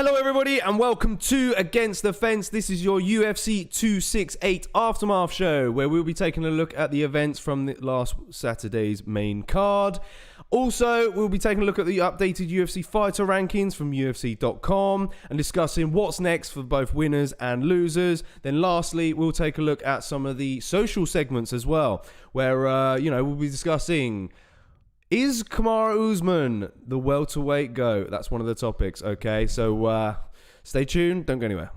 Hello everybody and welcome to Against the Fence. This is your UFC 268 Aftermath show where we'll be taking a look at the events from the last Saturday's main card. Also, we'll be taking a look at the updated UFC fighter rankings from UFC.com and discussing what's next for both winners and losers. Then lastly, we'll take a look at some of the social segments as well where, we'll be discussing... Is Kamaru Usman the welterweight GOAT? That's one of the topics, okay? So stay tuned, don't go anywhere.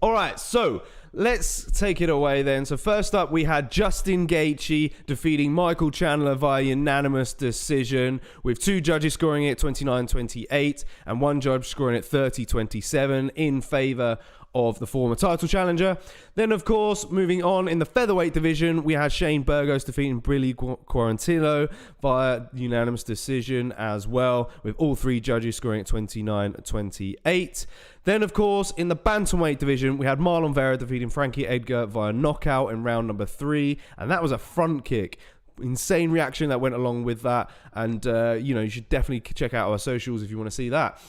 All right, so let's take it away then. So first up, we had Justin Gaethje defeating Michael Chandler via unanimous decision, with two judges scoring it 29-28 and one judge scoring it 30-27 in favor of the former title challenger. Then, of course, moving on in the featherweight division, we had Shane Burgos defeating Quantillo via unanimous decision as well, with all three judges scoring at 29-28. Then, of course, in the bantamweight division, we had Marlon Vera defeating Frankie Edgar via knockout in round number 3, and that was a front kick. Insane reaction that went along with that, and you should definitely check out our socials if you want to see that.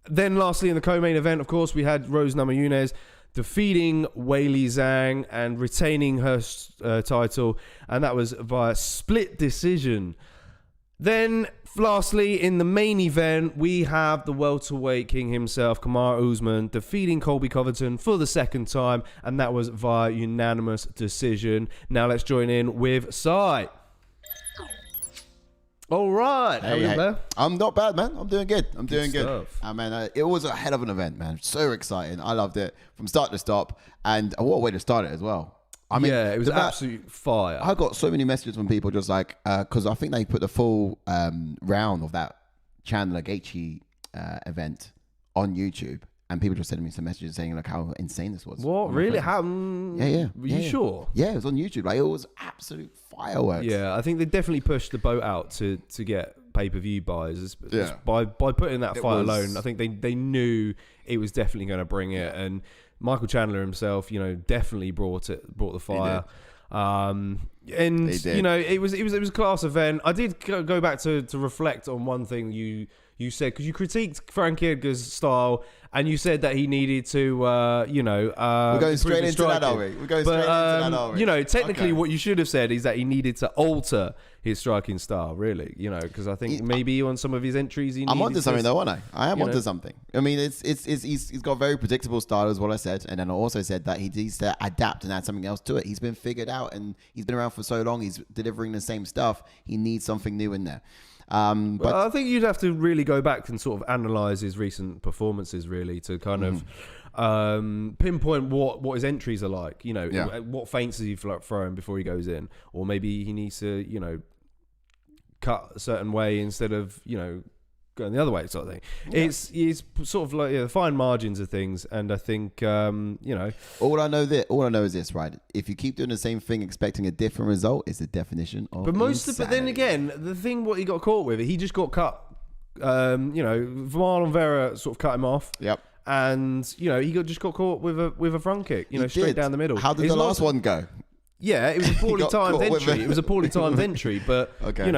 Then lastly, in the co-main event, of course, we had Namajunas defeating Zhang and retaining her title, and that was via split decision. Then, lastly, in the main event, we have the welterweight king himself, Kamaru Usman, defeating Colby Covington for the second time, and that was via unanimous decision. Now let's join in with Sai. All right. Hey. I'm not bad, man. I'm doing good. I'm doing good. Man, it was a hell of an event, man. So exciting. I loved it from start to stop. And what a way to start it as well. I mean, yeah, it was absolute fire. I got so many messages from people just like, because I think they put the full round of that Chandler Gaethje event on YouTube. And people just sending me some messages saying like how insane this was. What? Really? How? Yeah. Were you sure? Yeah, it was on YouTube. Like, it was absolute fireworks. Yeah, I think they definitely pushed the boat out to get pay-per-view buys. By putting that fight alone, I think they knew it was definitely going to bring it. And Michael Chandler himself, definitely brought the fire. And it was a class event. I did go back to reflect on one thing you said, because you critiqued Frankie Edgar's style, and you said that he needed to, we're going straight into that, are we? We're going straight into that, are we? Technically, what you should have said is that he needed to alter his striking style, really. Because I think maybe on some of his entries, I'm onto something though, aren't I? I am onto something. I mean, he's got a very predictable style, is what I said, and then I also said that he needs to adapt and add something else to it. He's been figured out, and he's been around for so long. He's delivering the same stuff. He needs something new in there. But I think you'd have to really go back and sort of analyze his recent performances, really, to kind of pinpoint what his entries are like. What feints is he throwing before he goes in, or maybe he needs to cut a certain way instead of going the other way, sort of thing. Yeah. It's sort of like the fine margins of things, and I think all I know is this, right? If you keep doing the same thing expecting a different result, it's the definition of insanity. But then again, the thing what he got caught with, he just got cut. Marlon Vera sort of cut him off. Yep. And he just got caught with a front kick, straight down the middle. How did the last one go? Yeah, it was a poorly timed entry. It was a poorly timed entry, but okay.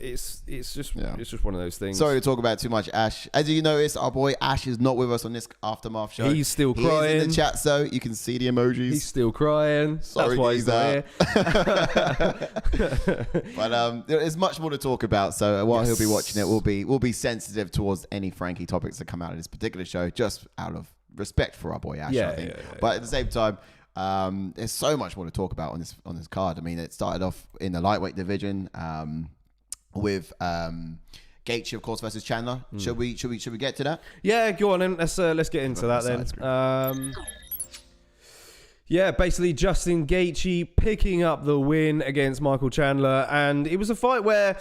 It's just one of those things. Sorry to talk about too much, Ash. As you notice, our boy Ash is not with us on this Aftermath show. He's still crying. He's in the chat, so you can see the emojis. He's still crying. Sorry, that's why he's not here. But there's much more to talk about. So while he'll be watching it, we'll be sensitive towards any Frankie topics that come out of this particular show, just out of respect for our boy Ash. I think. But at the same time, there's so much more to talk about on this card. I mean, it started off in the lightweight division with Gaethje, of course, versus Chandler. Should we get to that? Yeah, go on then. Let's get into that then. Basically Justin Gaethje picking up the win against Michael Chandler, and it was a fight where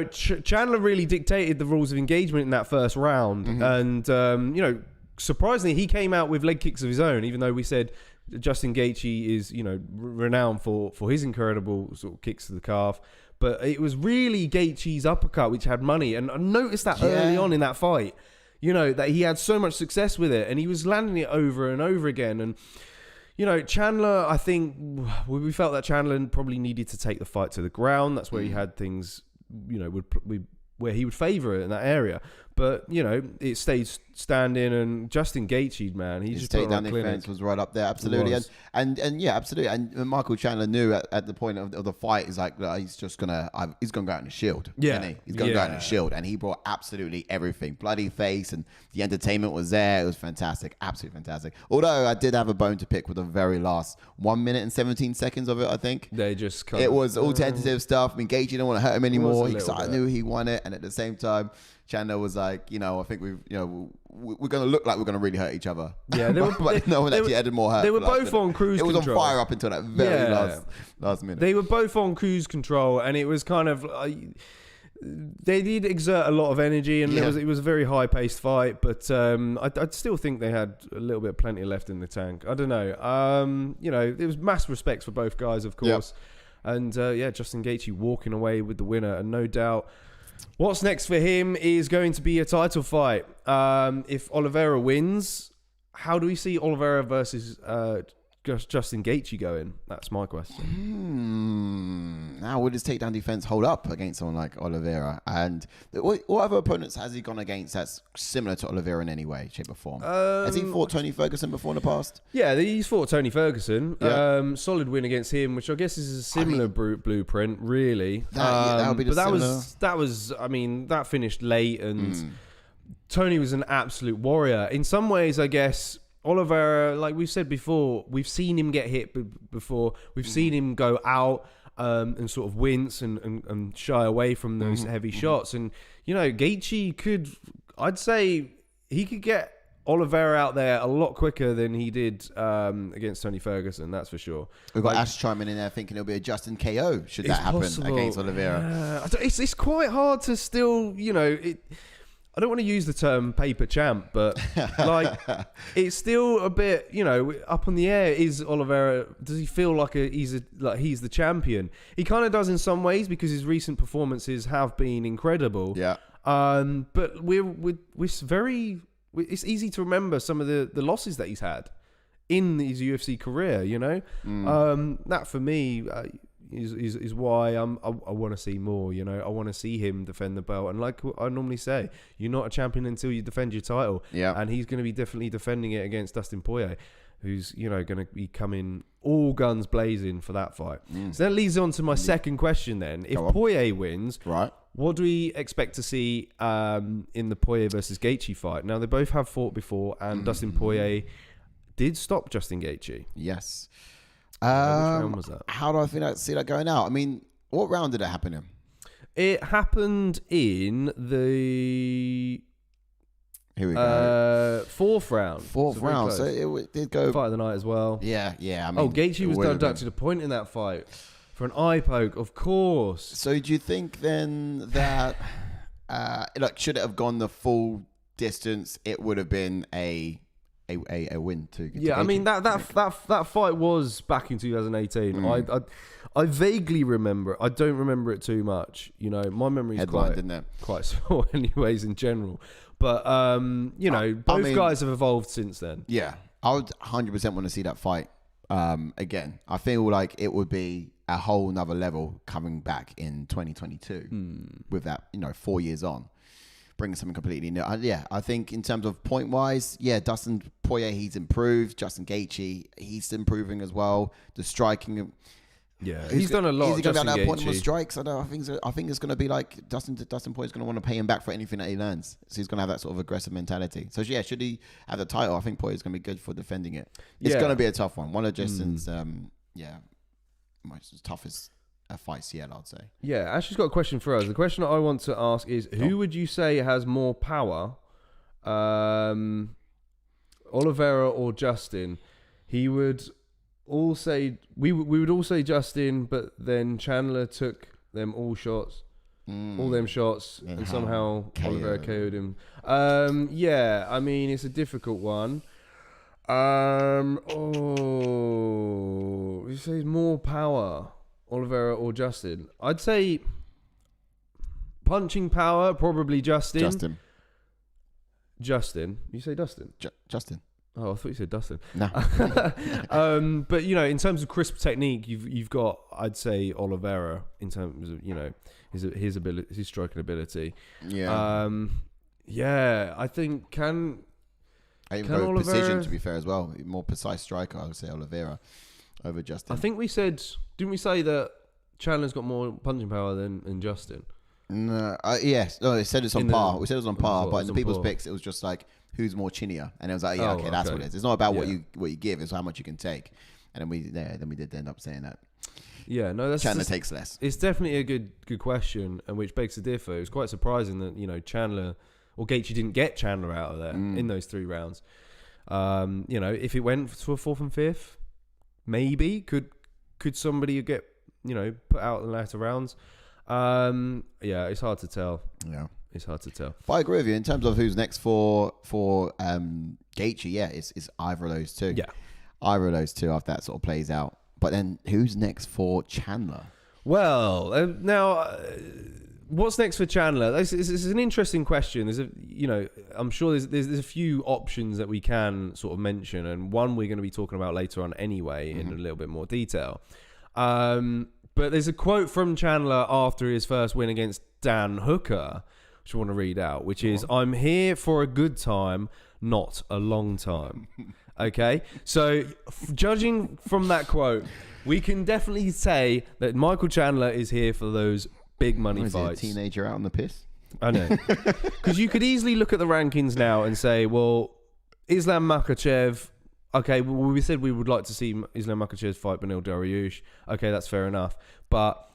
Chandler really dictated the rules of engagement in that first round, and surprisingly he came out with leg kicks of his own, even though we said Justin Gaethje is, renowned for his incredible sort of kicks to the calf. But it was really Gaethje's uppercut which had money. And I noticed that early on in that fight, that he had so much success with it. And he was landing it over and over again. And, Chandler, I think we felt that Chandler probably needed to take the fight to the ground. That's where he had things, where he would favour it in that area. But, it stayed standing, and Justin Gaethje, man, he just put on a clinic. Defense was right up there, absolutely. And yeah, absolutely. And Michael Chandler knew at the point of the fight, he's like, he's going to go out in a shield. Yeah. He's going to go out in a shield. And he brought absolutely everything. Bloody face, and the entertainment was there. It was fantastic. Absolutely fantastic. Although I did have a bone to pick with the very last 1 minute and 17 seconds of it, I think. They just It was all tentative stuff. I mean, Gaethje didn't want to hurt him anymore. I knew he won it. And at the same time, Chandler was like, I think we're going to look like we're going to really hurt each other. Yeah, added more hurt. They were both on cruise control. It was on fire up until that very last minute. They were both on cruise control, and it was kind of they did exert a lot of energy, and it was a very high paced fight. But I'd still think they had a little bit plenty left in the tank. I don't know. There was mass respect for both guys, of course, and Justin Gaethje walking away with the winner, and no doubt. What's next for him is going to be a title fight. If Oliveira wins, how do we see Oliveira versus Justin Gaethje going? That's my question. Now, would his takedown defense hold up against someone like Oliveira? And what other opponents has he gone against that's similar to Oliveira in any way, shape, or form? Has he fought Tony Ferguson before in the past? Yeah, he's fought Tony Ferguson. Yeah. Solid win against him, which I guess is a similar blueprint, really. That would be the that finished late, and Tony was an absolute warrior. In some ways, I guess. Oliveira, like we've said before, we've seen him get hit before. We've seen him go out and sort of wince and shy away from those heavy shots. And, Gaethje I'd say he could get Oliveira out there a lot quicker than he did against Tony Ferguson, that's for sure. We've got Ash chiming in there thinking it'll be a Justin KO should that happen against Oliveira. It's quite hard to still, I don't want to use the term paper champ, but it's still a bit, up in the air. Is Oliveira? Does he feel like he's the champion? He kind of does in some ways because his recent performances have been incredible. Yeah. But it's easy to remember some of the losses that he's had in his UFC career. That for me. Is why I want to see more. I want to see him defend the belt. And like I normally say, you're not a champion until you defend your title. Yeah. And he's going to be definitely defending it against Dustin Poirier, who's going to be coming all guns blazing for that fight. So that leads on to my second question. Then, if Poirier wins, right, what do we expect to see in the Poirier versus Gaethje fight? Now they both have fought before, and Dustin Poirier did stop Justin Gaethje. Yes. Which round was that? How do I see that going out? I mean, what round did it happen in? It happened in the Here we go. Fourth round. Fourth round. So it did go fight of the night as well. Yeah. I mean, Gaethje was deducted a point in that fight for an eye poke, of course. So do you think then that should it have gone the full distance, it would have been a win too. Yeah, I mean that fight was back in 2018. I vaguely remember. I don't remember it too much. My memory is quite small, anyways, in general. But both guys have evolved since then. Yeah, I would 100% want to see that fight again. I feel like it would be a whole nother level coming back in 2022 with that 4 years on. Bring something completely new. I think in terms of point wise, Dustin Poirier, he's improved. Justin Gaethje, he's improving as well. The striking, he's done a lot. Is he going to be able to point him on strikes? I think it's going to be like Dustin Poirier's going to want to pay him back for anything that he learns. So he's going to have that sort of aggressive mentality. So should he have the title? I think Poirier's going to be good for defending it. It's going to be a tough one. One of Justin's, most toughest fights yet, I'd say. Yeah, Ashley's got a question for us. The question that I want to ask is, who would you say has more power, Oliveira or Justin? He would all say we would all say Justin, but then Chandler took them all them shots, and somehow Oliveira KO'd him. I mean, it's a difficult one. You say more power, Oliveira or Justin? I'd say punching power, probably Justin. Justin. You say Dustin? Justin. Oh, I thought you said Dustin. No. But in terms of crisp technique, you've got, I'd say, Oliveira in terms of his ability, his striking ability. Yeah. I think I even go with precision, to be fair, as well. More precise striker, I would say Oliveira over Justin. I think we said, didn't we say that Chandler's got more punching power than Justin? No, yes. No, they said it's on par. We said it was on par, but in the people's picks, it was just like who's more chinier, and it was like, okay, that's what it is. It's not about what you give; it's how much you can take. And then we did end up saying that. Yeah, no, Chandler takes less. It's definitely a good question, and which begs to differ. It was quite surprising that Chandler or Gaethje didn't get Chandler out of there in those 3 rounds. If it went to a 4th and 5th, maybe could somebody get put out in the latter rounds. It's hard to tell. Yeah, it's hard to tell. But I agree with you in terms of who's next for Gaethje. Yeah, it's either of those two. Yeah, either of those two after that sort of plays out. But then who's next for Chandler? Well, now what's next for Chandler? This is an interesting question. There's I'm sure there's a few options that we can sort of mention, and one we're going to be talking about later on anyway in a little bit more detail. But there's a quote from Chandler after his first win against Dan Hooker, which I want to read out, which is, "I'm here for a good time, not a long time." Okay? So, judging from that quote, we can definitely say that Michael Chandler is here for those big money fights. Is he a teenager out on the piss? I know. Because you could easily look at the rankings now and say, well, Islam Makhachev... Okay, well, we said we would like to see Islam Makhachev fight Beneil Dariush. Okay, that's fair enough. But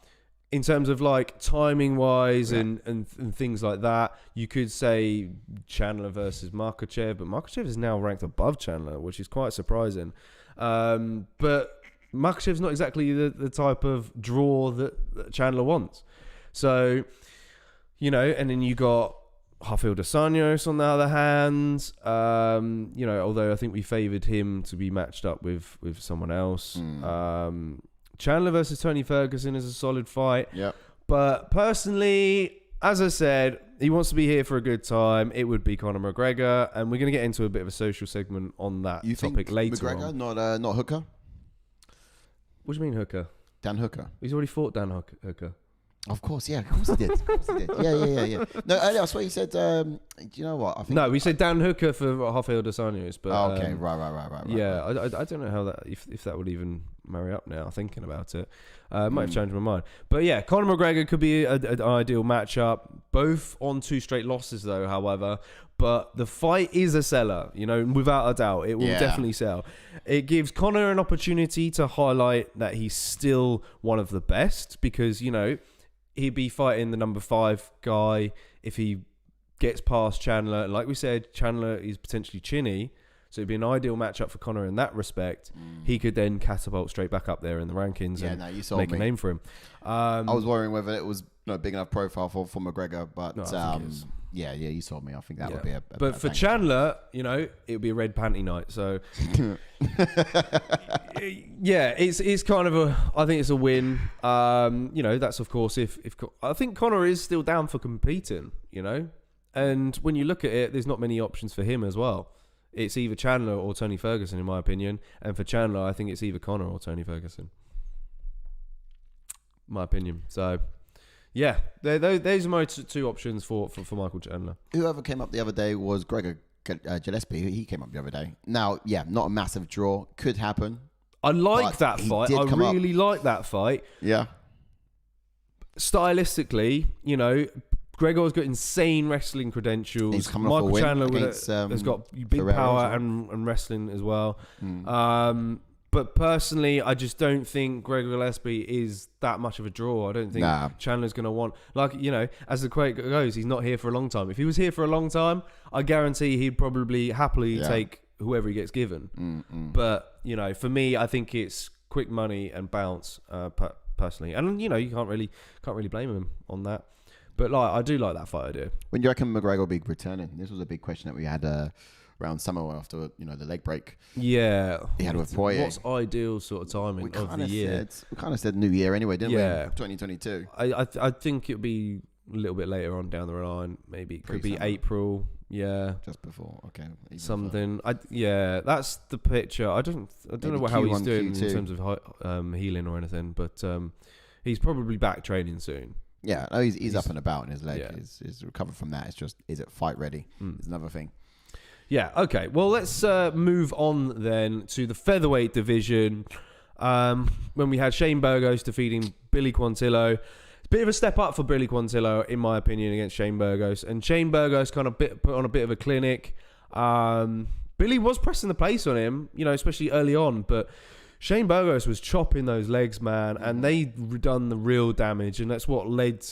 in terms of like timing wise and things like that, you could say Chandler versus Makhachev, but Makhachev is now ranked above Chandler, which is quite surprising. But Makhachev's not exactly the type of draw that Chandler wants. So, and then you got Rafael dos Anjos on the other hand, although I think we favoured him to be matched up with someone else. Chandler versus Tony Ferguson is a solid fight. Yep. But personally, as I said, he wants to be here for a good time. It would be Conor McGregor, and we're going to get into a bit of a social segment on that topic later. McGregor, not Hooker? What do you mean Hooker? Dan Hooker. He's already fought Dan Hooker. Of course, yeah. Of course he did. Yeah. No, earlier I swear you said, do you know what? I think we said Dan Hooker for Rafael dos Anjos. But, okay, right. Yeah, I don't know how that, if that would even marry up now, thinking about it. Might have changed my mind. But yeah, Conor McGregor could be an ideal matchup. Both on 2 straight losses, though, however. But the fight is a seller, without a doubt. It will definitely sell. It gives Conor an opportunity to highlight that he's still one of the best because, he'd be fighting the number 5 guy if he gets past Chandler. And like we said, Chandler is potentially chinny. So it'd be an ideal matchup for Conor in that respect. He could then catapult straight back up there in the rankings and make a name for him. I was worrying whether it was big enough profile for McGregor, but you sold me. I think that would be a but for Chandler, it would be a red panty night. So it's kind of I think it's a win. That's of course if I think Conor is still down for competing, and when you look at it, there's not many options for him as well. It's either Chandler or Tony Ferguson, in my opinion. And for Chandler, I think it's either Conor or Tony Ferguson. My opinion. So, yeah, those are my 2 options for Michael Chandler. Whoever came up the other day was Gregor Gillespie. He came up the other day. Now, not a massive draw. Could happen. I like that fight. I really like that fight. Yeah. Stylistically, Gregor's got insane wrestling credentials. He's coming Michael off a Chandler against, has got big Vera power and wrestling as well. But personally, I just don't think Gregor Gillespie is that much of a draw. I don't think Chandler's going to want... as the quote goes, he's not here for a long time. If he was here for a long time, I guarantee he'd probably happily take whoever he gets given. But, for me, I think it's quick money and bounce, personally. And, you can't really blame him on that. But I do like that fight idea. When do you reckon McGregor will be returning? This was a big question that we had around summer after the leg break. Yeah, he had with Poirier. What's ideal sort of timing of the year? We kind of said New Year anyway, didn't we? 2022. I think it'll be a little bit later on down the line. Maybe it could be April. Yeah, just before. Okay, something. That's the picture. I don't know how he's doing Q2. In terms of healing or anything, but he's probably back training soon. Yeah, no, he's up and about in his leg. He's recovered from that. It's just, is it fight ready? Is another thing. Yeah, okay. Well, let's move on then to the featherweight division. When we had Shane Burgos defeating Billy Quantillo. It's a bit of a step up for Billy Quantillo, in my opinion, against Shane Burgos. And Shane Burgos kind of put on a bit of a clinic. Billy was pressing the pace on him, especially early on, but Shane Burgos was chopping those legs, man, and they done the real damage, and that's what led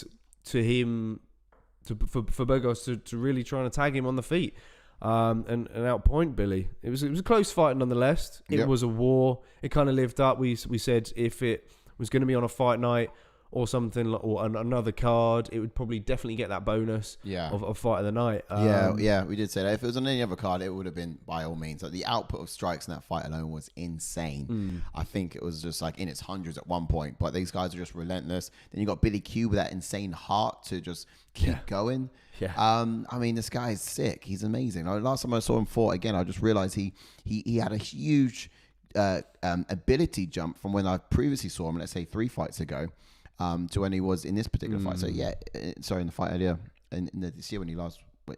to him for Burgos to really trying to tag him on the feet and outpoint Billy. It was a close fight nonetheless. It was a war. It kind of lived up. We said if it was going to be on a fight night or something, or another card, it would probably definitely get that bonus of fight of the night. We did say that. If it was on any other card, it would have been by all means. Like, the output of strikes in that fight alone was insane. I think it was just like in its hundreds at one point, but these guys are just relentless. Then you got Billy Q with that insane heart to just keep going. I mean, this guy is sick. He's amazing. Last time I saw him fought again, I just realized he had a huge ability jump from when I previously saw him, let's say 3 fights ago, to when he was in this particular fight. So in the fight earlier in this year when he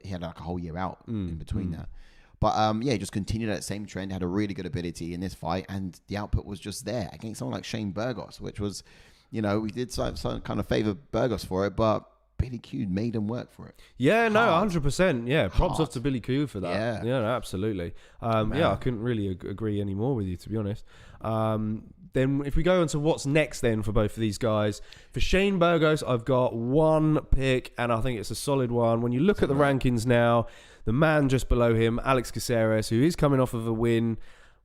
had like a whole year out in between that. But he just continued that same trend, had a really good ability in this fight, and the output was just there against someone like Shane Burgos, which was, we did some kind of favor Burgos for it, but Billy Q made him work for it. Yeah, no, 100%. Yeah, props off to Billy Q for that. Yeah, no, absolutely. I couldn't really agree any more with you, to be honest. Then if we go on to what's next then for both of these guys, for Shane Burgos, I've got one pick, and I think it's a solid one. When you look at the rankings now, the man just below him, Alex Caceres, who is coming off of a win,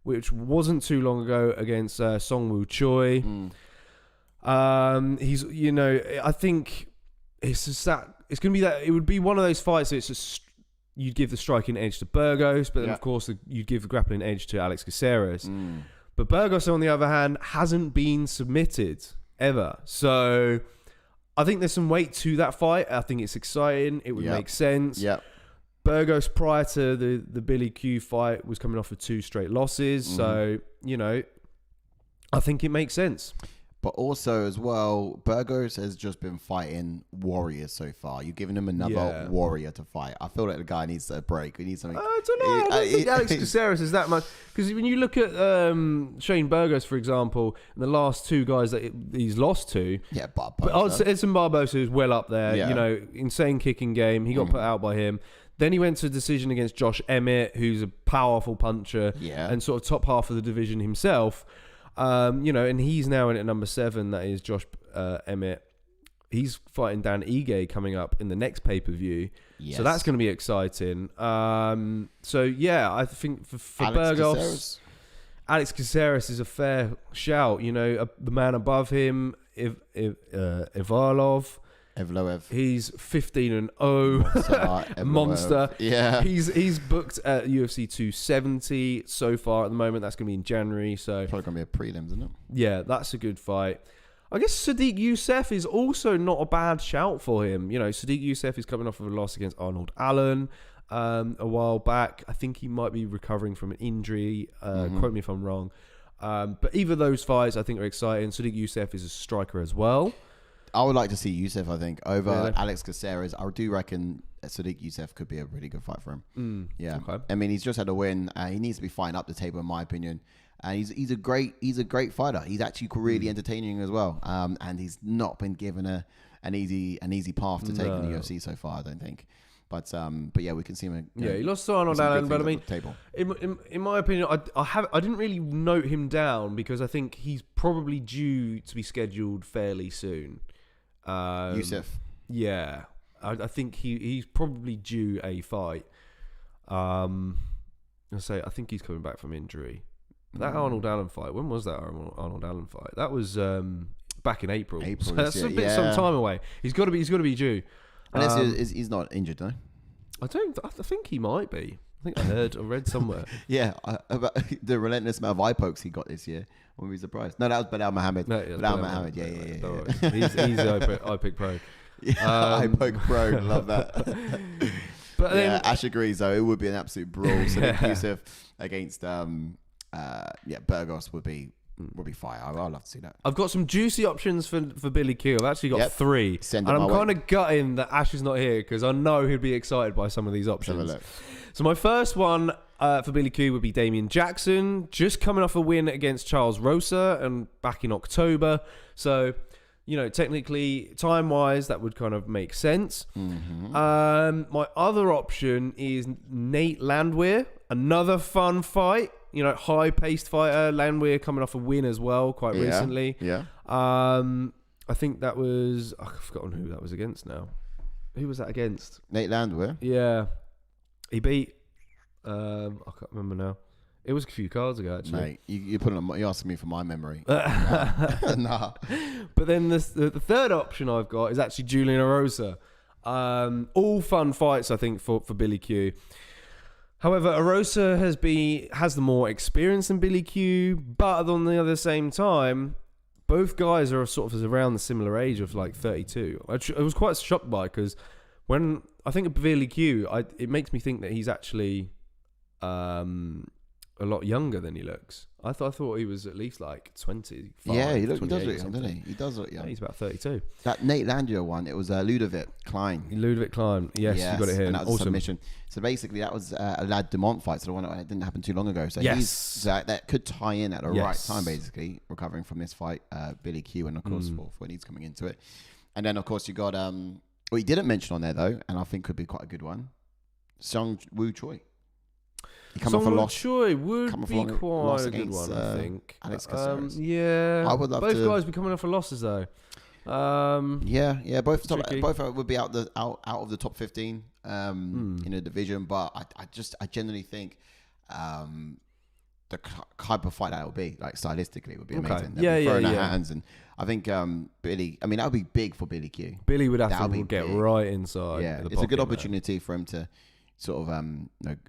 which wasn't too long ago against Songwoo Choi. He's, I think it's just that it's going to be that it would be one of those fights that it's just you'd give the striking edge to Burgos, but then of course you'd give the grappling edge to Alex Caceres. But Burgos, on the other hand, hasn't been submitted ever. So I think there's some weight to that fight. I think it's exciting. It would make sense. Burgos, prior to the Billy Q fight, was coming off of 2 straight losses. So, I think it makes sense. But also as well, Burgos has just been fighting warriors so far. You've given him another warrior to fight. I feel like the guy needs a break. He needs something. I don't know. I don't think Alex Caceres is that much. Because when you look at Shane Burgos, for example, and the last 2 guys that he's lost to. Yeah, Barbosa. But Edson Barbosa is well up there. Insane kicking game. He got put out by him. Then he went to a decision against Josh Emmett, who's a powerful puncher and sort of top half of the division himself. And he's now in at number 7. That is Josh Emmett. He's fighting Dan Ige coming up in the next pay-per-view. So that's going to be exciting. I think for Burgos, Alex Caceres is a fair shout. The man above him, Evloev. He's 15-0, monster. Yeah, he's booked at UFC 270 so far at the moment. That's going to be in January. So probably going to be a prelims, isn't it? Yeah, that's a good fight. I guess Sadiq Youssef is also not a bad shout for him. Sadiq Youssef is coming off of a loss against Arnold Allen a while back. I think he might be recovering from an injury. Quote me if I'm wrong. But either of those fights I think are exciting. Sadiq Youssef is a striker as well. I would like to see Youssef, I think, over Alex Caceres. I do reckon Sadiq Youssef could be a really good fight for him. Okay. I mean, he's just had a win. He needs to be fighting up the table, in my opinion. And he's a great fighter. He's actually really entertaining as well. And he's not been given an easy path to take in the UFC so far, I don't think. But yeah, we can see him. He lost to Arnold Allen, but I mean, in my opinion, I didn't really note him down because I think he's probably due to be scheduled fairly soon. Youssef. Yeah, I think he's probably due a fight. I think he's coming back from injury. That Arnold Allen fight. When was that Arnold Allen fight? That was back in April. So that's some time away. He's got to be due. Unless he's not injured, though. I think he might be. I think I read somewhere. Yeah, about the relentless amount of eye pokes he got this year. I wouldn't be surprised. No, that was Bilal Muhammad. No, Bilal Muhammad, yeah. He's the eye pick pro. Yeah, eye poke pro, love that. But then, Ash agrees though. It would be an absolute brawl. So Yusuf against Burgos would be fire. I'd love to see that. I've got some juicy options for Billy Q. I've actually got 3. Send and them I'm my way. kind of gutting that Ash is not here because I know he'd be excited by some of these options. Have a look. So my first one for Billy Q would be Damian Jackson, just coming off a win against Charles Rosa and back in October. So, technically, time-wise, that would kind of make sense. Mm-hmm. My other option is Nate Landwehr, another fun fight. High-paced fighter. Landwehr coming off a win as well quite recently. Yeah. I think that was... I've forgotten who that was against now. Who was that against? Nate Landwehr. Yeah. He beat... I can't remember now. It was a few cards ago, actually. Mate, you're asking me for my memory. Nah. But then the third option I've got is actually Julian Erosa. All fun fights, I think, for Billy Q. However, Erosa has the more experience than Billy Q, but on the other same time, both guys are sort of around the similar age of like 32. I was quite shocked by because when I think of Billy Q, it makes me think that he's actually a lot younger than he looks. I thought he was at least like 25. Yeah, he does look young, something. doesn't he? He does look young. Yeah, he's about 32. That Nate Landwehr one, it was Ludovic Klein. Ludovic Klein. Yes, you got it here. And that was awesome. a submission. So basically, that was a Lad Dumont fight. So the one that didn't happen too long ago. So that could tie in at the right time, basically, recovering from this fight, Billy Q, and of course for when he's coming into it. And then of course you got what he didn't mention on there though, and I think could be quite a good one, Sung Woo Choi. He come off a loss. Choi would be quite a good one, I think. Alex Caceres. Yeah, I would love both to. guys be coming off of losses though. Both would be out of the top 15 in the division, but I genuinely think the type of fight that would be, like stylistically, would be amazing. Throwing their hands, and I think Billy. I mean, that would be big for Billy Q. Billy would have to get right inside. Yeah, it's a good opportunity for him to sort of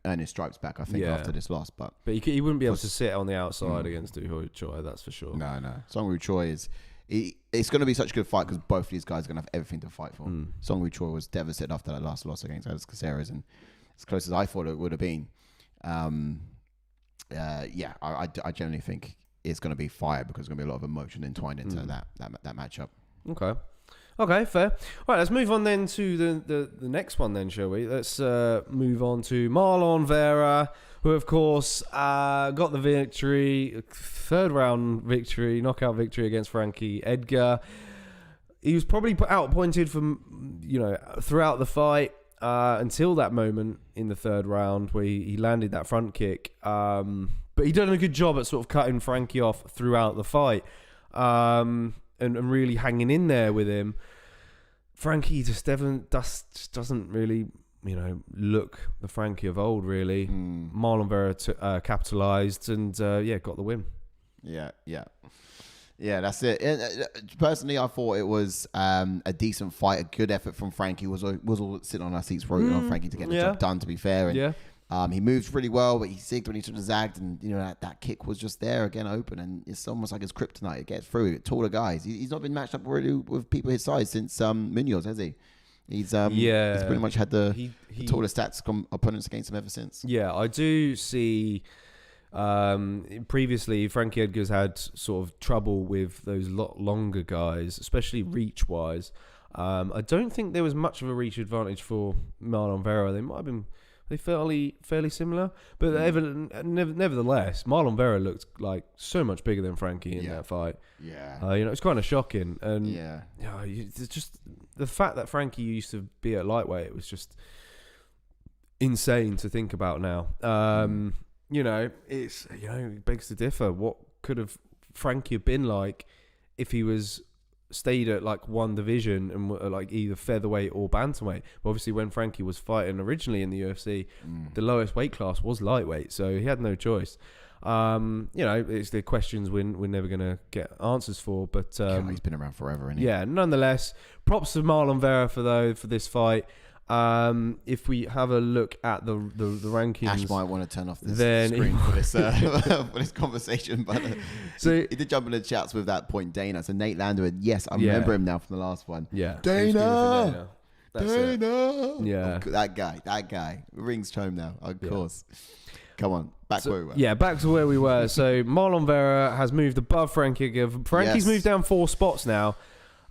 earn his stripes back. I think after this loss, but he wouldn't be able to sit on the outside against Woo Choi. That's for sure. No. Sung Woo Choi is. It's going to be such a good fight because both of these guys are going to have everything to fight for. Sung Woo Choi was devastated after that last loss against Alex Caceres, and as close as I thought it would have been. I generally think it's going to be fire because there's going to be a lot of emotion entwined into that matchup. Okay, fair. All right, let's move on then to the next one then, shall we? Let's move on to Marlon Vera, who of course got the victory, third round victory, knockout victory against Frankie Edgar. He was probably outpointed from, throughout the fight until that moment in the third round where he landed that front kick. But he done a good job at sort of cutting Frankie off throughout the fight. And really hanging in there with him. Frankie just doesn't really, look the Frankie of old, really. Marlon Vera capitalized and, got the win. Yeah, that's it. Personally, I thought it was a decent fight, a good effort from Frankie. Was all sitting on our seats rooting on Frankie to get the job done, to be fair. And, he moved really well, but he zigged when he should have zagged, and that kick was just there again, open, and it's almost like his kryptonite. It gets through. Taller guys. He's not been matched up really with people his size since Munoz, has he? He's pretty much had the taller stats opponents against him ever since. Yeah, I do see. Previously, Frankie Edgar's had sort of trouble with those lot longer guys, especially reach wise. I don't think there was much of a reach advantage for Marlon Vera. They might have been. They fairly similar, but nevertheless, Marlon Vera looked like so much bigger than Frankie in that fight. It's kind of shocking, and it's just the fact that Frankie used to be at lightweight was just insane to think about now. It begs to differ. What could have Frankie have been like if he was stayed at like one division and like either featherweight or bantamweight? But obviously when Frankie was fighting originally in the UFC, the lowest weight class was lightweight, so he had no choice. It's the questions we're never going to get answers for, but he's been around forever, isn't he? Nonetheless, props to Marlon Vera for this fight. If we have a look at the rankings, Ash might want to turn off this then screen for this for this conversation. But so he did jump in the chats with that point, Dana. So Nate Landwehr, yes, I remember him now from the last one. Yeah, Dana. That's Dana. it. Yeah, that guy rings home now. Of course. Come on, back where we were. Yeah, back to where we were. So Marlon Vera has moved above Frankie. Frankie's moved down 4 spots now.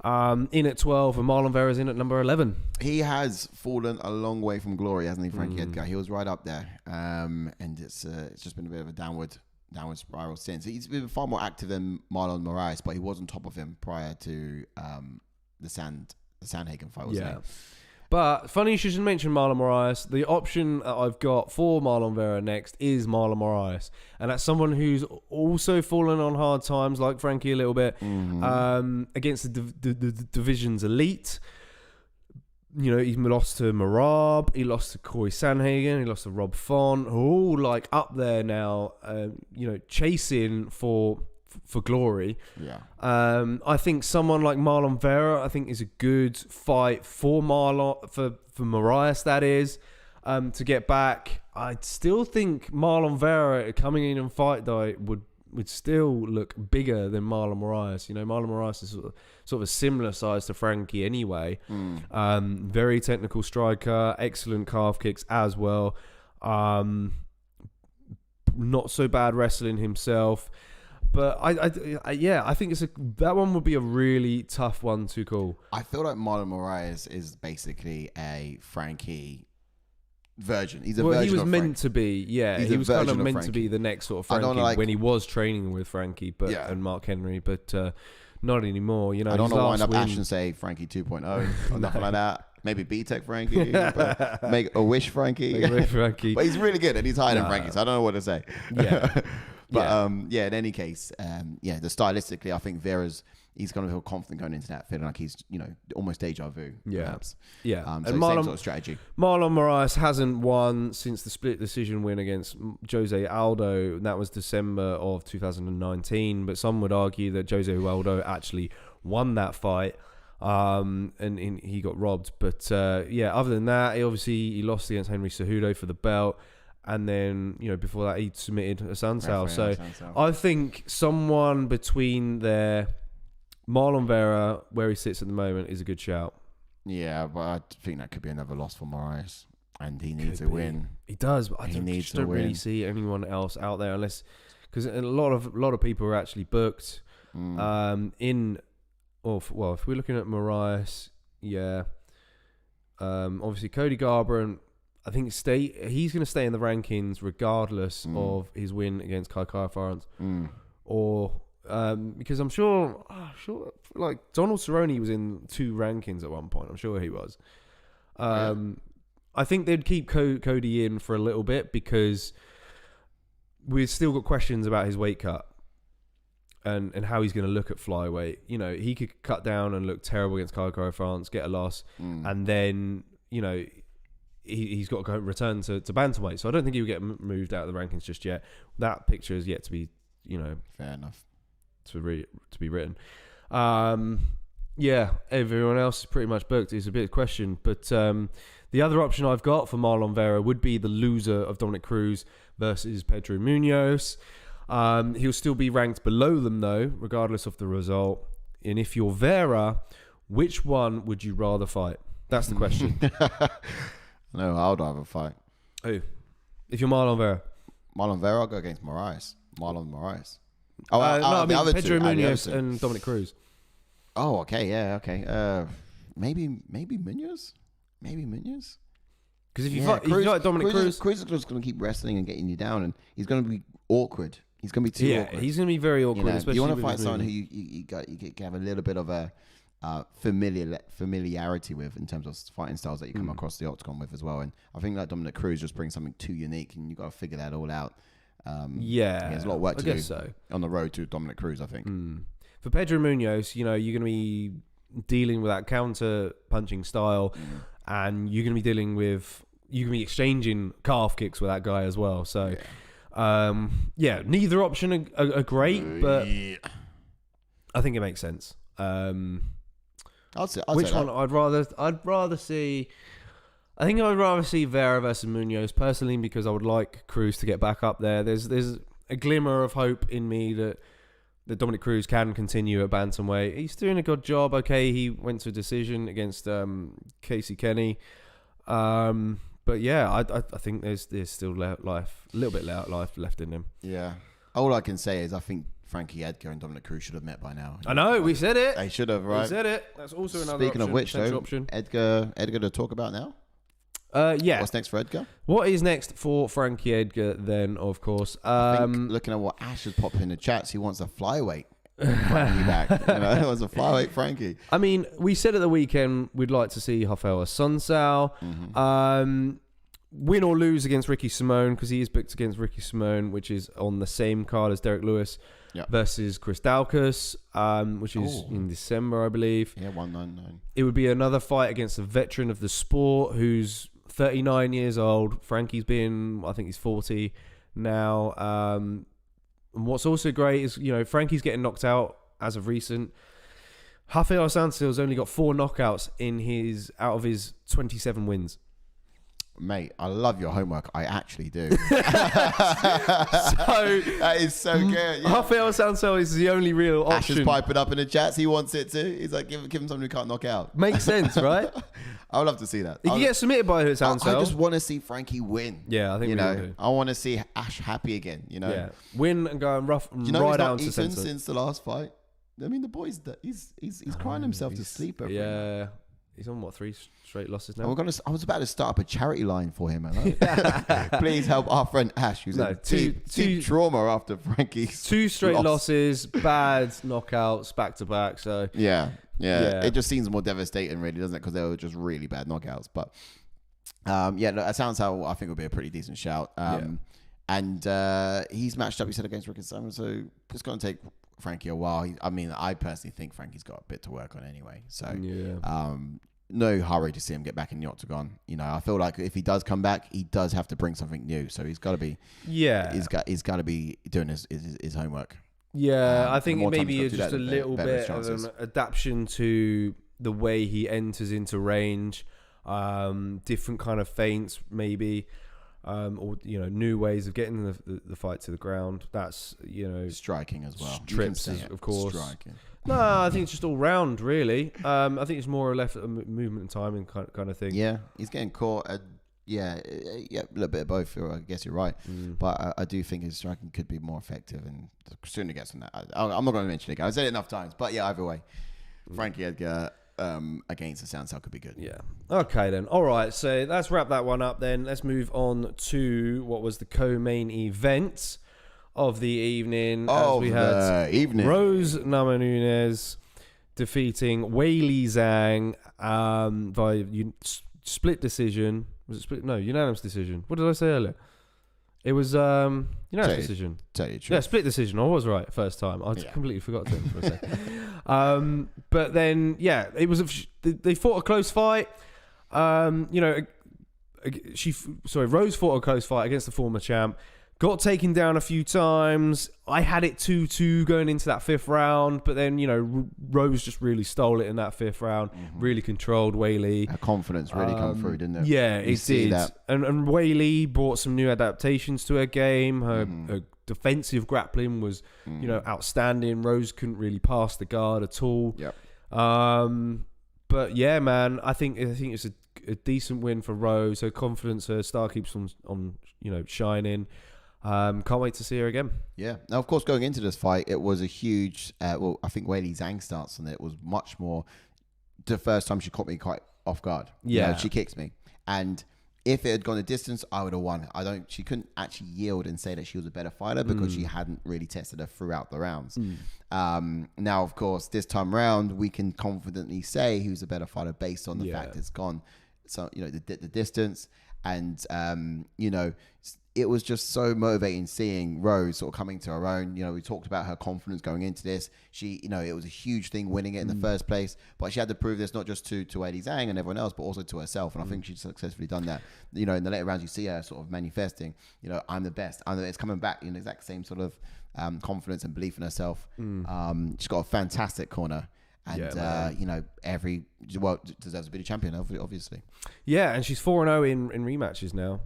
In at 12, and Marlon Vera's in at number 11. He has fallen a long way from glory, hasn't he, Frankie Edgar? He was right up there, and it's just been a bit of a downward spiral since. He's been far more active than Marlon Moraes, but he was on top of him prior to the Sandhagen fight, wasn't he? But funny you should mention Marlon Moraes. The option that I've got for Marlon Vera next is Marlon Moraes. And that's someone who's also fallen on hard times, like Frankie a little bit, against the division's elite. You know, he's lost to Marab, he lost to Corey Sandhagen, he lost to Rob Font, who are all like up there now, chasing for glory. Yeah. I think someone like Marlon Vera, I think, is a good fight for Marlon, for Moraes, that is, to get back. I still think Marlon Vera coming in and fight though would still look bigger than Marlon Moraes. You know, Marlon Moraes is sort of a similar size to Frankie anyway. Very technical striker, excellent calf kicks as well. Not so bad wrestling himself. But I think that one would be a really tough one to call. I feel like Marlon Moraes is basically a Frankie version. He's a version. He was of meant Frankie. to be. Yeah, he was kind of meant to be the next sort of Frankie when he was training with Frankie, and Mark Henry, but not anymore. You know, I don't want to wind up Ash and say Frankie 2.0 or nothing like that. Maybe B-Tech Frankie, but make a wish Frankie. But he's really good and he's higher than Frankie, so I don't know what to say. Yeah. But in any case, stylistically, I think he's going to feel confident going into that, feeling like he's, almost deja vu, perhaps. Yeah. So and same sort of strategy. Marlon Moraes hasn't won since the split decision win against Jose Aldo, and that was December of 2019. But some would argue that Jose Aldo actually won that fight, and he got robbed. But other than that, he lost against Henry Cejudo for the belt. And then, before that, he submitted a Sansao. So I think someone between there, Marlon Vera, where he sits at the moment, is a good shout. Yeah, but I think that could be another loss for Moraes. And he needs a win. He does, but I don't really see anyone else out there because a lot of people are actually booked. If we're looking at Moraes, obviously Cody Garbrandt, I think he's going to stay in the rankings regardless of his win against Kai France, or because I'm sure like Donald Cerrone was in 2 rankings at one point. I'm sure he was. I think they'd keep Cody in for a little bit because we've still got questions about his weight cut and how he's going to look at flyweight. He could cut down and look terrible against Kai France, get a loss, and then he's got to go return to bantamweight. So I don't think he'll get moved out of the rankings just yet. That picture is yet to be, fair enough to be written. Everyone else is pretty much booked. It's a bit of a question, but the other option I've got for Marlon Vera would be the loser of Dominic Cruz versus Pedro Munoz. He'll still be ranked below them though, regardless of the result. And if you're Vera, which one would you rather fight? That's the question. No, I would rather fight. Who? If you're Marlon Vera. Marlon Vera, I'll go against Moraes. Marlon Moraes. Pedro Munoz and Dominic Cruz. Oh, okay, yeah, okay. Maybe Munoz? Because if you fight Dominic Cruz... Cruz is just going to keep wrestling and getting you down, and he's going to be awkward. He's going to be too awkward. Yeah, he's going to be very awkward, especially you want to fight someone who you have a little bit of a familiarity with in terms of fighting styles that you come across the octagon with as well. And I think that Dominic Cruz just brings something too unique, and you got to figure that all out. There's a lot of work to do on the road to Dominic Cruz, I think. For Pedro Munoz, you're going to be dealing with that counter punching style, and you're going to be exchanging calf kicks with that guy as well. So neither option are great, but I think it makes sense. Which one I'd rather see? I think I'd rather see Vera versus Munoz personally, because I would like Cruz to get back up there. There's a glimmer of hope in me that Dominic Cruz can continue at bantamweight. He's doing a good job. Okay, he went to a decision against Casey Kenny. But yeah, I think there's still a little bit life left in him. Yeah. All I can say is I think Frankie, Edgar, and Dominic Cruz should have met by now. I know, we said it. They should have, right? We said it. That's also another Speaking of which, though, option. Edgar to talk about now? Yeah. What's next for Edgar? What is next for Frankie Edgar then, of course? I think looking at what Ash has popped in the chats, he wants a flyweight Frankie back. He wants a flyweight Frankie. I mean, we said at the weekend we'd like to see Rafael Assunção. Mm-hmm. Win or lose against Ricky Simone, because he is booked against Ricky Simone, which is on the same card as Derek Lewis versus Chris Daukaus, which is in December, I believe. Yeah, 199. It would be another fight against a veteran of the sport who's 39 years old. Frankie's I think he's 40 now. And what's also great is, Frankie's getting knocked out as of recent. Rafael Assunção's only got 4 knockouts out of his 27 wins. Mate, I love your homework. I actually do. So that is so good. Yeah. Rafael Assunção is the only real option. Ash is piping up in the chats. He wants it too. He's like, give him someone who can't knock out. Makes sense, right? I would love to see that. If you get submitted by Assunção, I just want to see Frankie win. Yeah, I think we do. I want to see Ash happy again. Yeah, win and go and rough. He's not eaten since the last fight. I mean, the boy's he's crying himself to sleep. Every night. He's on 3 straight losses now. I was about to start up a charity line for him. Please help our friend Ash, who's in deep trauma after Frankie's 2 straight losses, bad knockouts back to back. So yeah, it just seems more devastating, really, doesn't it? Because they were just really bad knockouts. But that sounds how I think would be a pretty decent shout. And he's matched up, he said, against Ricky Simon, so it's going to take Frankie a while. I personally think Frankie's got a bit to work on anyway. So no hurry to see him get back in the octagon. I feel like if he does come back, he does have to bring something new. So he's got to be he's got to be doing his homework. Yeah, I think maybe it's just a little bit of an adaptation to the way he enters into range, different kind of feints maybe. Or new ways of getting the fight to the ground. That's striking as well. Trips, of course. Striking. No, I think it's just all round, really. I think it's more or less a movement and timing kind of thing. Yeah, he's getting caught. A little bit of both. I guess you're right, but I do think his striking could be more effective, and the sooner gets on that. I'm not going to mention it again. I've said it enough times, but yeah, either way, Frankie Edgar against Assunção could be good. Yeah. Okay then. All right. So let's wrap that one up then. Let's move on to what was the co-main event of the evening. We had Rose Namajunas defeating Weili Zhang via split decision. Was it split? No, unanimous decision. What did I say earlier? It was unanimous decision. Yeah, split decision. I was right first time. I completely forgot to for a second. But then, it was. They fought a close fight. Rose fought a close fight against the former champ. Got taken down a few times. I had it 2-2 going into that 5th round, but then, Rose just really stole it in that 5th round, really controlled Weili. Her confidence really come through, didn't it? Yeah, it did. And Weili brought some new adaptations to her game. Her defensive grappling was, outstanding. Rose couldn't really pass the guard at all. Yep. But yeah, man, I think it's a decent win for Rose. Her confidence, her star keeps on shining. Can't wait to see her again. Yeah. Now, of course, going into this fight, it was a huge. I think Weili Zhang starts on it was much more. The first time she caught me quite off guard. Yeah, she kicked me, and if it had gone a distance, I would have won. She couldn't actually yield and say that she was a better fighter because she hadn't really tested her throughout the rounds. Now, of course, this time round, we can confidently say who's a better fighter based on the fact it's gone. So the distance, and it was just so motivating seeing Rose sort of coming to her own. We talked about her confidence going into this. She, it was a huge thing winning it in the first place, but she had to prove this not just to Weili Zhang and everyone else, but also to herself. And I think she's successfully done that. In the later rounds, you see her sort of manifesting, I'm the best. It's coming back in the exact same sort of confidence and belief in herself. She's got a fantastic corner. And deserves to be the champion, obviously. Yeah, and she's 4-0 in rematches now,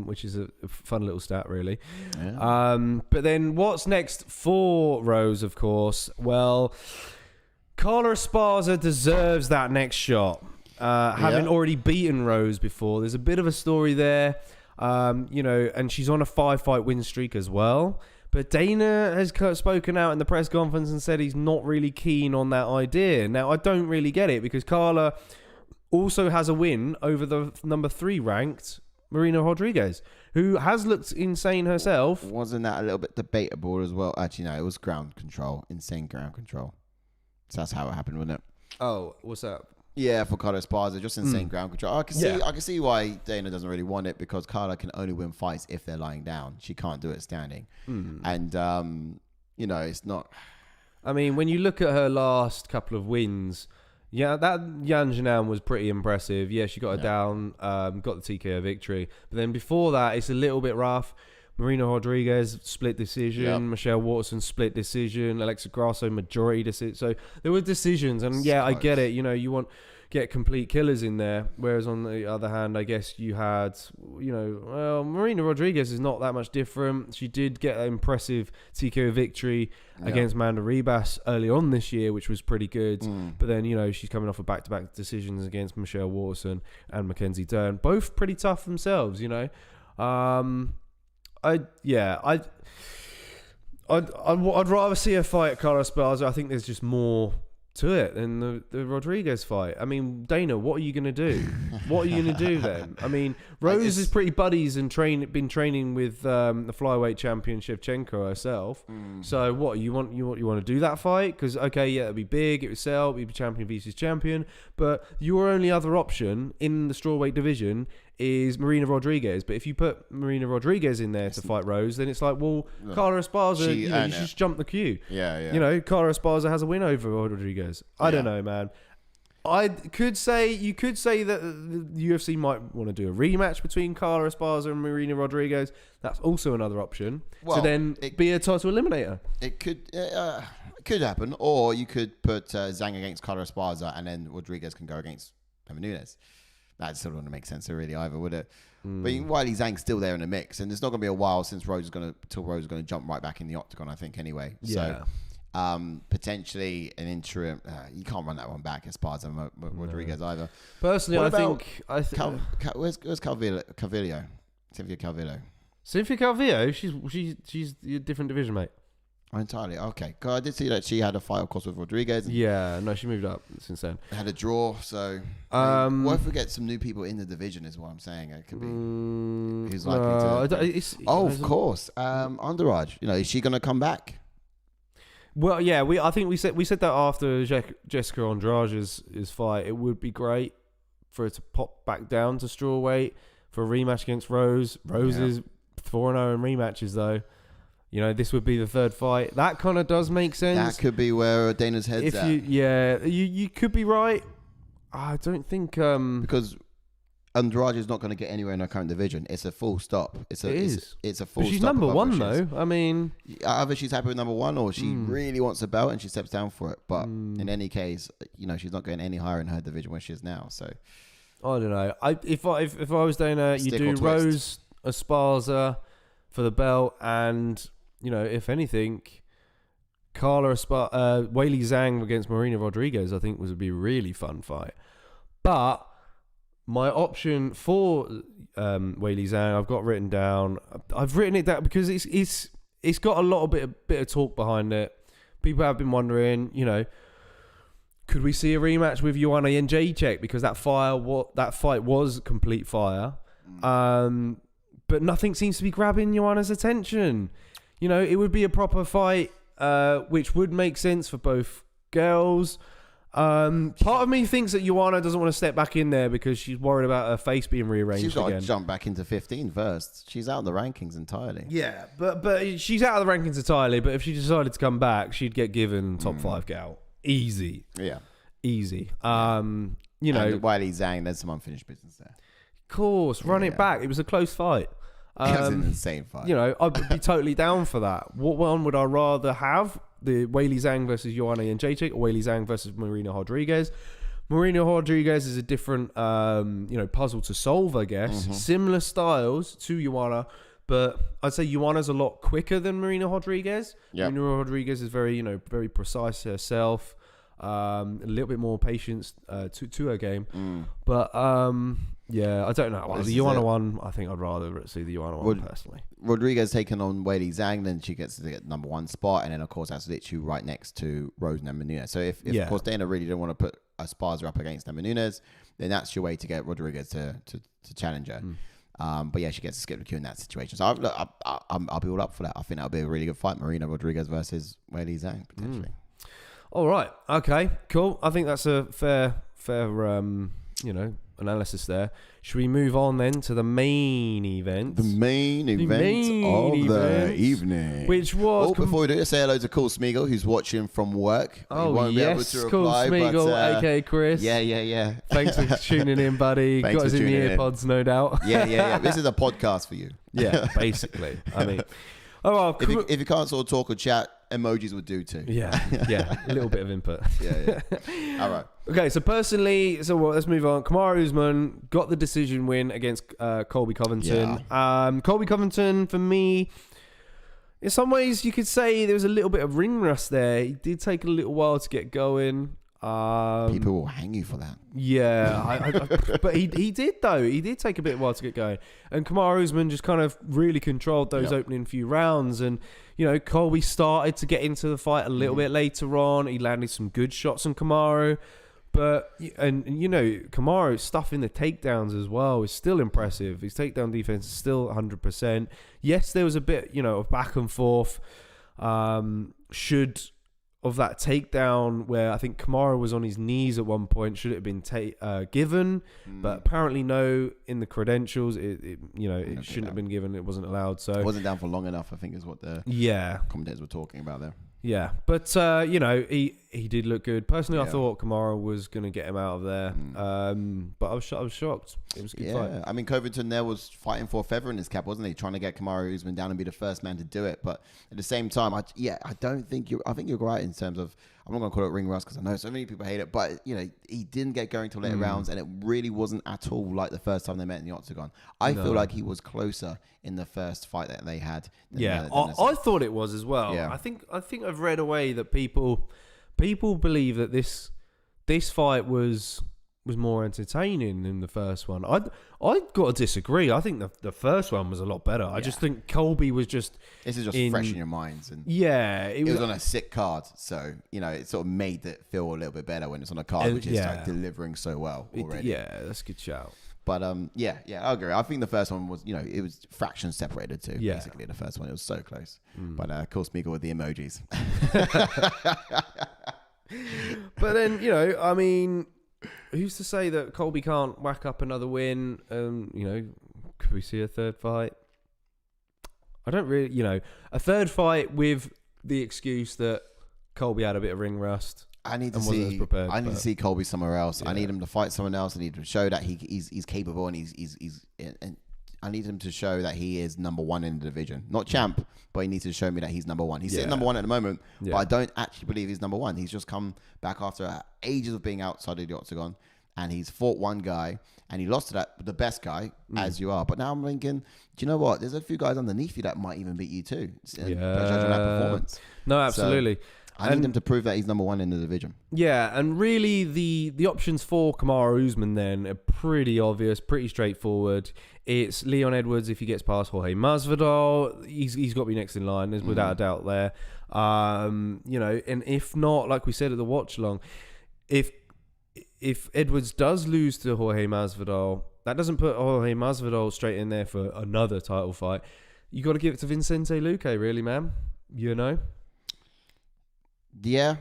which is a fun little stat, really. Yeah. But then what's next for Rose, of course? Well, Carla Esparza deserves that next shot. Having already beaten Rose before. There's a bit of a story there, and she's on a 5-fight win streak as well. But Dana has spoken out in the press conference and said he's not really keen on that idea. Now, I don't really get it because Carla also has a win over the number 3 ranked Marina Rodriguez, who has looked insane herself. Wasn't that a little bit debatable as well? Actually, no, it was ground control, insane ground control. So that's how it happened, wasn't it? Oh, what's that? Yeah, for Carla Esparza, just insane ground control. I can see why Dana doesn't really want it, because Carla can only win fights if they're lying down. She can't do it standing. And it's not. I mean, when you look at her last couple of wins, that Yan Jinan was pretty impressive. Yeah, she got her down, got the TKO victory. But then before that, it's a little bit rough. Marina Rodriguez, split decision. Yep. Michelle Watson, split decision. Alexa Grasso, majority decision. So there were decisions. And I get it. You want get complete killers in there. Whereas on the other hand, I guess you had, Marina Rodriguez is not that much different. She did get an impressive TKO victory against Amanda Ribas early on this year, which was pretty good. But then, she's coming off of back-to-back decisions against Michelle Watson and Mackenzie Dern. Both pretty tough themselves, I'd rather see her fight Carla Esparza. I think there's just more to it than the Rodriguez fight. I mean, Dana, what are you going to do? What are you going to do then? I mean, Rose is pretty buddies and been training with the flyweight champion Shevchenko herself. So what you want to do that fight? Because it'd be big, it would sell, it'd be champion versus champion. But your only other option in the strawweight division is Marina Rodriguez. But if you put Marina Rodriguez in there to fight Rose, then it's like, well, Carla Esparza, you just jump the queue. Yeah. Carla Esparza has a win over Rodriguez. I don't know, man. You could say that the UFC might want to do a rematch between Carla Esparza and Marina Rodriguez. That's also another option. Well, to then be a title eliminator. It could happen, or you could put Zhang against Carla Esparza, and then Rodriguez can go against Namajunas. That still wouldn't make sense really either, would it? But Wiley Zhang's still there in the mix, and it's not going to be a while since Rose is going to jump right back in the octagon, I think, anyway. Yeah. So potentially an interim. You can't run that one back as Esparza and Rodriguez either. Personally, I think where's Calvillo? Cynthia Calvillo. Cynthia Calvillo. She's a different division, mate. Entirely. Okay. I did see that she had a fight, of course, with Rodriguez. Yeah. No, she moved up since then. Had a draw. So what if we get some new people in the division is what I'm saying. It could be who's likely to. Of course. Andrade. Is she going to come back? Well, yeah. I think we said that after Jessica Andrade's fight, it would be great for her to pop back down to strawweight for a rematch against Rose. Rose is 4-0 in rematches, though. This would be the third fight. That kind of does make sense. That could be where Dana's head's at. You could be right. I don't think because Andrade is not going to get anywhere in her current division. It's a full stop. It's a full stop. She's number one though. I mean, either she's happy with number one, or she really wants a belt and she steps down for it. But in any case, she's not going any higher in her division where she is now. So I don't know. If I was Dana, you do Rose Esparza for the belt, and if anything, Weili Zhang against Marina Rodriguez, I think would be a really fun fight. But my option for Weili Zhang, I've got written down. I've written it down because it's got a lot of bit of talk behind it. People have been wondering, could we see a rematch with Joanna Jędrzejczyk, because that fight was complete fire. But nothing seems to be grabbing Joanna's attention. It would be a proper fight, which would make sense for both girls. Part of me thinks that Joanna doesn't want to step back in there because she's worried about her face being rearranged. She's got to jump back into 15 first. She's out of the rankings entirely. Yeah, but she's out of the rankings entirely. But if she decided to come back, she'd get given top 5 gal. Easy. Yeah. Easy. And Weili Zhang, there's some unfinished business there. Of course, run it back. It was a close fight. That's an insane fight. You know, I'd be totally down for that. What one would I rather have? The Weili Zhang versus Joanna Jędrzejczyk, or Weili Zhang versus Marina Rodriguez? Marina Rodriguez is a different, puzzle to solve, I guess. Similar styles to Joanna, but I'd say Joanna's a lot quicker than Marina Rodriguez. Yep. Marina Rodriguez is very, very precise herself. A little bit more patience to her game. But I don't know. Well, the Joanna one, I think I'd rather see the Joanna one personally. Rodriguez taking on Weili Zhang, then she gets to the number one spot, and then of course that's literally right next to Rose Namajunas. So if of course Dana really didn't want to put Esparza up against Namajunas, then that's your way to get Rodriguez to challenge her. But yeah, she gets to skip the queue in that situation. So I'll be all up for that. I think that'll be a really good fight. Marina Rodriguez versus Weili Zhang potentially. All right. Okay. Cool. I think that's a fair analysis there. Should we move on then to the main event? The main event of the evening. Which was... before we do, say hello to Cool Smeagol, who's watching from work. Oh, won't be able to reply, Cool Smeagol, a.k.a. Chris. Yeah. Thanks for tuning in, buddy. Got us in the earpods, no doubt. Yeah. This is a podcast for you. Yeah, basically. I mean... Oh, well, if you can't sort of talk or chat, emojis would do too. Yeah, a little bit of input. Yeah. All right. Okay, so personally, let's move on. Kamaru Usman got the decision win against Colby Covington. Yeah. Colby Covington, for me, in some ways, you could say there was a little bit of ring rust there. He did take a little while to get going. People will hang you for that. Yeah, but he did though. He did take a bit of while to get going, and Kamaru Usman just kind of really controlled those opening few rounds. And Colby started to get into the fight a little bit later on. He landed some good shots on Kamaru, but Kamaru stuffing the takedowns as well is still impressive. His takedown defense is still 100%. Yes, there was a bit of back and forth. Of that takedown where I think Kamaru was on his knees at one point, should it have been given? But apparently no, in the credentials, it shouldn't have been given. It wasn't allowed. So it wasn't down for long enough, I think is what the commentators were talking about there. Yeah, but he did look good. Personally, I thought Kamaru was going to get him out of there. But I was shocked. It was a good fight. I mean, Covington there was fighting for a feather in his cap, wasn't he? Trying to get Kamaru Usman down and be the first man to do it. But at the same time, I think you're right in terms of, I'm not going to call it ring rust because I know so many people hate it, but he didn't get going till later rounds, and it really wasn't at all like the first time they met in the octagon. I feel like he was closer in the first fight that they had. I thought it was as well. Yeah. I think I've read away that people believe that this fight was more entertaining than the first one. I'd got to disagree. I think the first one was a lot better. I just think Colby was just... This is just fresh in your minds. And it was on a sick card. So, it sort of made it feel a little bit better when it's on a card, which is like delivering so well already. That's a good shout. But, I agree. I think the first one was, it was fractions separated too. Yeah. Basically, the first one, it was so close. But, of course, Miko with the emojis. But then, who's to say that Colby can't whack up another win? Could we see a third fight? I don't really, a third fight with the excuse that Colby had a bit of ring rust. I need to see Colby somewhere else. Yeah. I need him to fight someone else. I need him to show that he's capable, and I need him to show that he is number one in the division. Not champ, but he needs to show me that he's number one. He's sitting number one at the moment, but I don't actually believe he's number one. He's just come back after ages of being outside of the octagon, and he's fought one guy, and he lost to the best guy, as you are. But now I'm thinking, do you know what? There's a few guys underneath you that might even beat you too. Judging that performance. No, absolutely. So, I need him to prove that he's number one in the division. Yeah, and really the options for Kamaru Usman then are pretty obvious, pretty straightforward. It's Leon Edwards if he gets past Jorge Masvidal. He's got to be next in line, there's without a doubt there. And if not, like we said at the watch along, if Edwards does lose to Jorge Masvidal, that doesn't put Jorge Masvidal straight in there for another title fight. You got to give it to Vicente Luque, really, man. Yeah,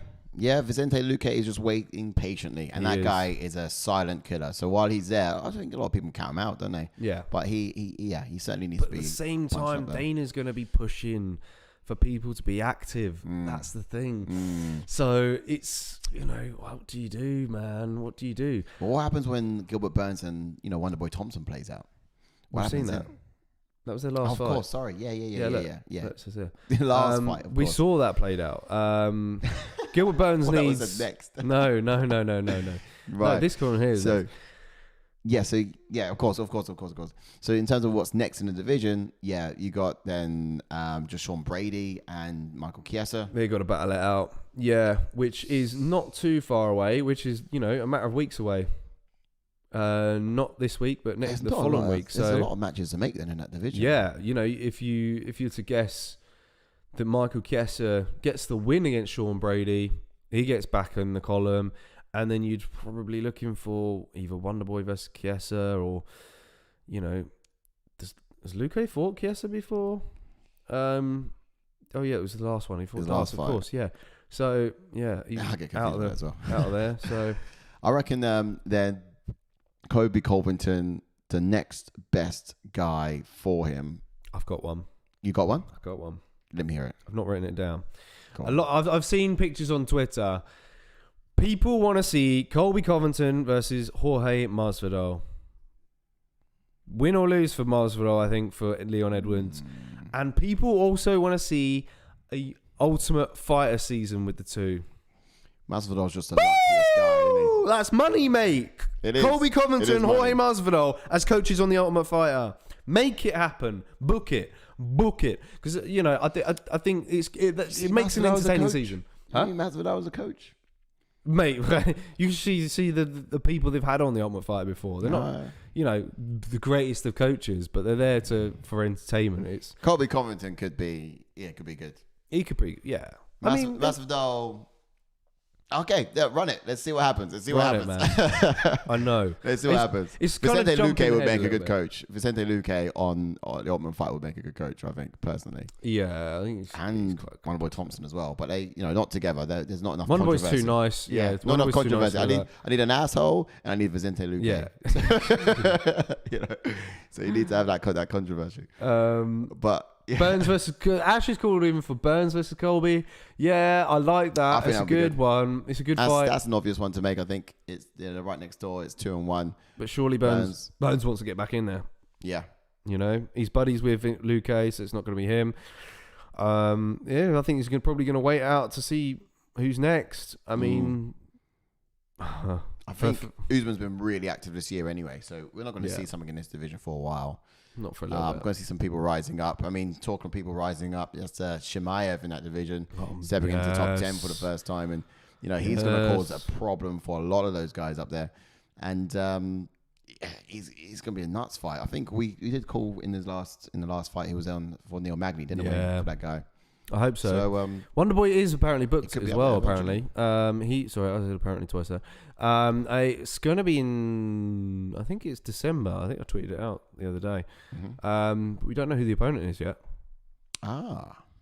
Vicente Luque is just waiting patiently, and that guy is a silent killer. So while he's there, I think a lot of people count him out, don't they? Yeah. But he certainly needs to be. At the same time, Dana's going to be pushing for people to be active. That's the thing. So it's, what do you do, man? What do you do? Well, what happens when Gilbert Burns and Wonderboy Thompson plays out? We've seen that. That was their last fight. Of course, sorry. Yeah. The last fight, of we course. saw that played out. Gilbert Burns Well, that needs... was the next. No. Right. No, this corner here is... So, of course. So in terms of what's next in the division, you got then just Sean Brady and Michael Chiesa. They got to battle it out. Yeah, which is not too far away, which is, a matter of weeks away. Not this week, but the following week. So there's a lot of matches to make then in that division. Yeah, if you're to guess that Michael Chiesa gets the win against Sean Brady, he gets back in the column, and then you'd probably looking for either Wonderboy versus Chiesa, or has Luque fought Chiesa before? Oh yeah, it was the last one. He fought last, of course. Yeah. So yeah, he's out of there as well. Out of there. So I reckon then Colby Covington, the next best guy for him. I've got one. You got one? I've got one. Let me hear it. I've not written it down. I've seen pictures on Twitter. People want to see Colby Covington versus Jorge Masvidal. Win or lose for Masvidal, I think, for Leon Edwards. And people also want to see a Ultimate Fighter season with the two. Masvidal's just a luckiest guy, isn't he? That's money, mate. It is. Colby Covington, Jorge money. Masvidal as coaches on the Ultimate Fighter. Make it happen. Book it. Because I think it makes an entertaining season. Huh? You mean Masvidal was a coach, mate? You see the people they've had on the Ultimate Fighter before. They're not the greatest of coaches, but they're there for entertainment. It's Colby Covington could be good. He could be, yeah. Masvidal. Okay, run it. Let's see what happens. Man. I know. Let's see what happens. It's Vicente kind of Luque would make a good bit. coach. Vicente Luque on the Ultimate Fight would make a good coach, I think, personally. Yeah, I think he's quite Wonderboy Thompson as well, but they, not together. There's not enough. Wonderboy's too nice. Yeah, not enough controversy. Nice I need an asshole, and I need Vicente Luque. Yeah. So you need to have that controversy. But. Yeah. Burns versus Ashley's called even for Burns versus Colby. Yeah, I like that. It's a good one. It's a good fight. That's an obvious one to make. I think it's right next door. It's 2-1. But surely Burns wants to get back in there. Yeah, he's buddies with Luque, so it's not going to be him. I think he's probably going to wait out to see who's next. I mean, I think Usman's been really active this year anyway, so we're not going to see something in this division for a while. Not for a little bit. I'm going to see some people rising up. I mean, talking of people rising up, that's Chimaev in that division, stepping into top 10 for the first time. And, he's going to cause a problem for a lot of those guys up there. And he's going to be a nuts fight. I think we did call in the last fight he was on for Neil Magny, didn't we? For that guy. I hope so. So Wonderboy is apparently booked as well. Apparently, I said apparently twice there. It's going to be in. I think it's December. I think I tweeted it out the other day. Mm-hmm. We don't know who the opponent is yet.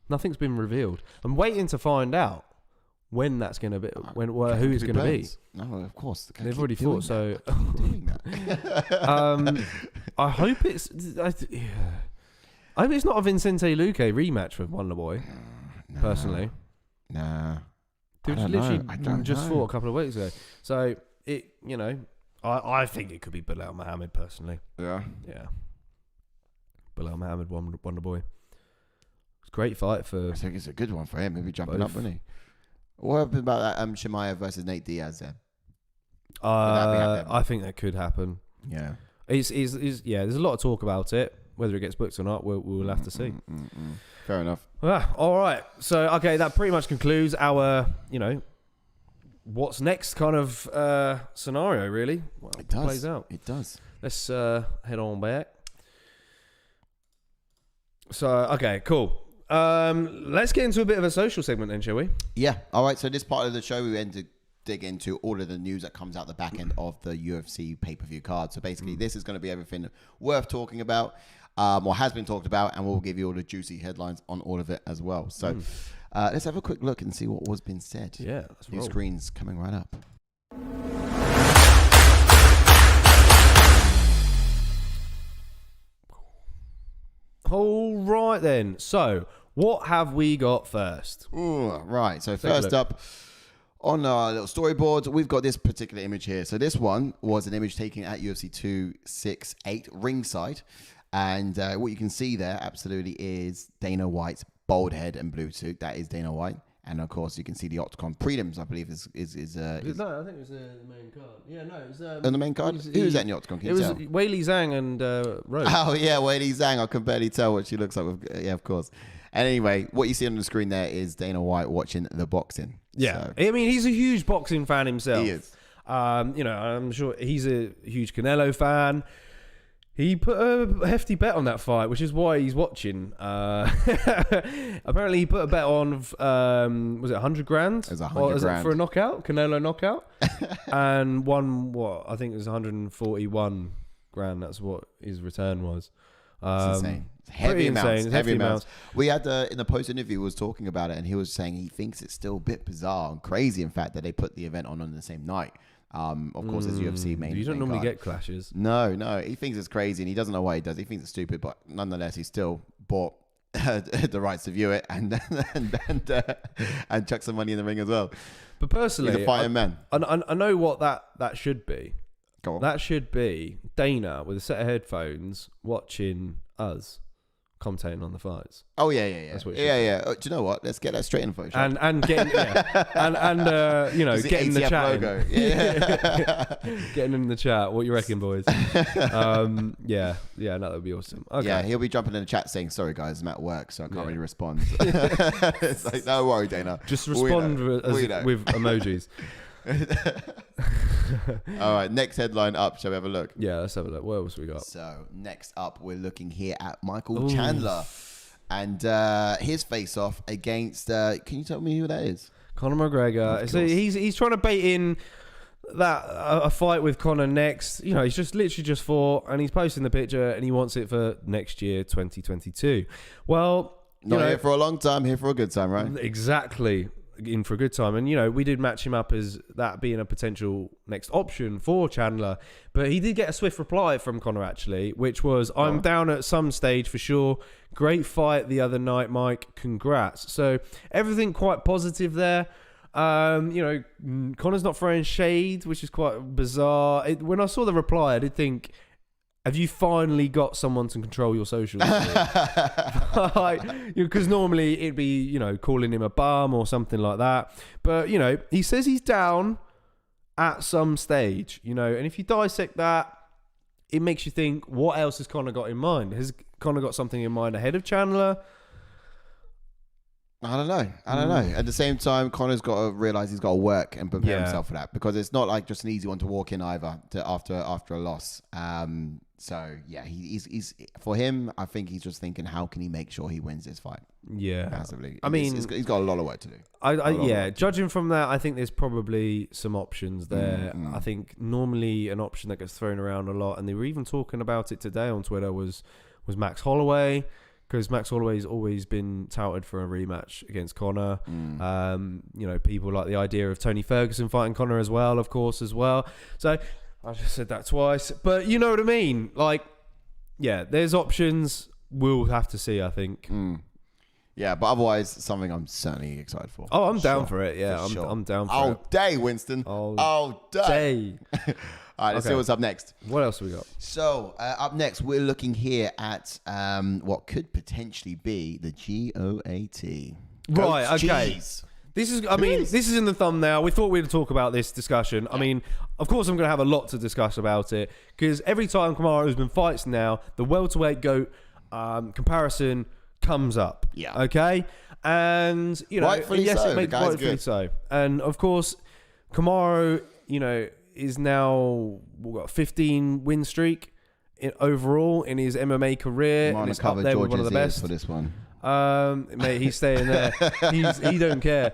Nothing's been revealed. I'm waiting to find out when that's going to be. Who it's going to be. No, of course they've already fought. So doing that. I hope it's. I hope it's not a Vicente Luque rematch with Wonderboy. Personally, Dude, literally just fought a couple of weeks ago. So I think it could be Bilal Muhammad personally. Yeah. Bilal Muhammad, Wonderboy. It's a great fight for. I think it's a good one for him. Maybe jumping up, wouldn't he? What happened about that Chimaev versus Nate Diaz then? I think that could happen. Yeah. There's a lot of talk about it. Whether it gets booked or not, we'll have to see. Fair enough. All right. So, okay, that pretty much concludes our, what's next kind of scenario, really. Well, it does. Plays out. It does. Let's head on back. So, okay, cool. Let's get into a bit of a social segment then, shall we? Yeah. All right. So this part of the show, we end to dig into all of the news that comes out the back end of the UFC pay-per-view card. So basically, this is going to be everything worth talking about, or has been talked about, and we'll give you all the juicy headlines on all of it as well. So let's have a quick look and see what was being said. Yeah, that's New screens coming right up. All right then. So what have we got first? Ooh, right. So first up, on our little storyboard, we've got this particular image here. So this one was an image taken at UFC 268 ringside. And what you can see there absolutely is Dana White's bald head and blue suit. That is Dana White. And of course, you can see the Octagon prelims, I believe, is no, I think it was the main card. Yeah, no, it was... on the main card? Who was that in the Octagon? It was Weili Zhang and Rose. Oh, yeah, Weili Zhang. I can barely tell what she looks like. Yeah, of course. And anyway, what you see on the screen there is Dana White watching the boxing. Yeah. So. I mean, he's a huge boxing fan himself. He is. I'm sure he's a huge Canelo fan. He put a hefty bet on that fight, which is why he's watching. Apparently, he put a bet on, was it 100 grand? It was 100 grand. For a knockout, Canelo knockout. And won, I think it was 141 grand. That's what his return was. It's insane. It's heavy amounts. We had, in the post-interview, was talking about it, and he was saying he thinks it's still a bit bizarre and crazy, in fact, that they put the event on the same night. Of course, as UFC main. You don't normally get clashes. No. He thinks it's crazy, and he doesn't know why he does. He thinks it's stupid, but nonetheless, he still bought the rights to view it and chuck some money in the ring as well. But personally, he's a fighting man. I know what that should be. Go on. That should be Dana with a set of headphones watching us commentating on the fights. Oh yeah. That's what do you know what? Let's get that straight in Photoshop. And getting getting the chat. Logo. Yeah. Getting in the chat. What you reckon, boys? No, that would be awesome. Okay. Yeah, he'll be jumping in the chat saying, "Sorry guys, I'm at work, so I can't really respond." It's like, no worry, Dana. Just respond with emojis. All right, next headline up. Shall we have a look? Yeah, let's have a look. What else we got? So next up, we're looking here at Michael Chandler and his face-off against. Can you tell me who that is? Conor McGregor. So he's trying to bait in that a fight with Conor next. You know, he's just literally just fought, and he's posting the picture, and he wants it for next year, 2022. Well, not here for a long time, here for a good time, right? Exactly. In for a good time, and we did match him up as that being a potential next option for Chandler, but he did get a swift reply from Conor actually, which was, "I'm down at some stage for sure. Great fight the other night, Mike. Congrats." So everything quite positive there. Conor's not throwing shade, which is quite bizarre. When I saw the reply, I did think, have you finally got someone to control your socials? Because normally it'd be, calling him a bum or something like that. But, he says he's down at some stage, and if you dissect that, it makes you think, what else has Conor got in mind? Has Conor got something in mind ahead of Chandler? I don't know. At the same time, Conor's got to realize he's got to work and prepare himself for that, because it's not like just an easy one to walk in either after a loss. So yeah, he's for him. I think he's just thinking, how can he make sure he wins this fight? Yeah, massively. I mean, he's got a lot of work to do. Judging from that, I think there's probably some options there. I think normally an option that gets thrown around a lot, and they were even talking about it today on Twitter, was Max Holloway. Because Max Holloway's always been touted for a rematch against Conor. People like the idea of Tony Ferguson fighting Conor as well, of course, as well. So I just said that twice. But you know what I mean? There's options. We'll have to see, I think. Yeah, but otherwise, something I'm certainly excited for. Oh, I'm down for it. Yeah, I'm down for it. All day, Winston. All day. All right, let's see what's up next. What else have we got? So, up next, we're looking here at what could potentially be the GOAT. Right, okay. Cheese. This is in the thumbnail. We thought we'd talk about this discussion. Yeah. I mean, of course, I'm going to have a lot to discuss about it, because every time Kamaru Usman fights now, the welterweight GOAT comparison comes up. Yeah. Okay? And, rightfully so. And, of course, Kamaru, is now got a 15 win streak overall in his MMA career, and it's up there with one of the best for this one. Mate, he's staying there. He don't care,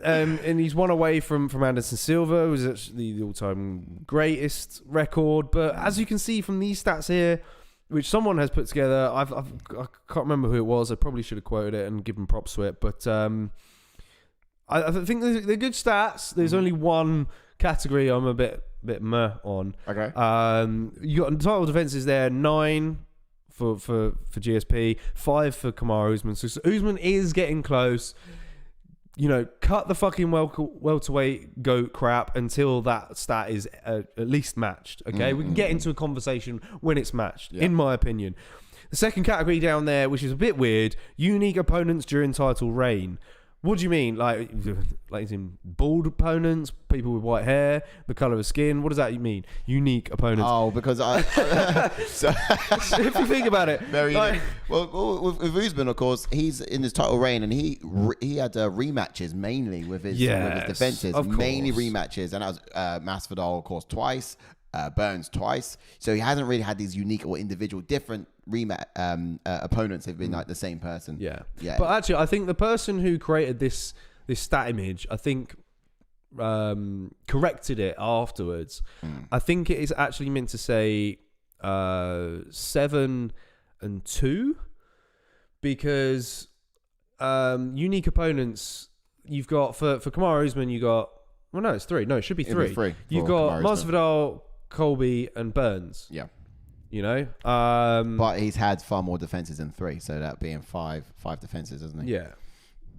and he's one away from Anderson Silva, who's actually the all-time greatest record. But as you can see from these stats here, which someone has put together, I can't remember who it was. I probably should have quoted it and given props to it, but I think they're good stats. There's only one category I'm a bit meh on. Okay. You got title defenses there, 9 for GSP, 5 for Kamaru Usman. So Usman is getting close. cut the fucking welterweight GOAT crap until that stat is at least matched. Okay, we can get into a conversation when it's matched, in my opinion. The second category down there, which is a bit weird, unique opponents during title reign. What do you mean? Like in bald opponents, people with white hair, the color of skin? What does that mean? Unique opponents. Oh, because so, if you think about it, very unique. Well, with Usman, of course, he's in his title reign, and he had rematches mainly with his defenses, mainly rematches, and that was Masvidal, of course, twice. Burns twice, so he hasn't really had these unique or individual different opponents. Have been like the same person. Yeah. But actually, I think the person who created this stat image, I think, corrected it afterwards. I think it is actually meant to say 7 and 2, because unique opponents you've got for Kamaru Usman, you got it's 3. No, it should be 3. You've got Masvidal, Colby, and Burns. Yeah. But he's had far more defenses than 3, so that being 5 defenses, isn't he? Yeah.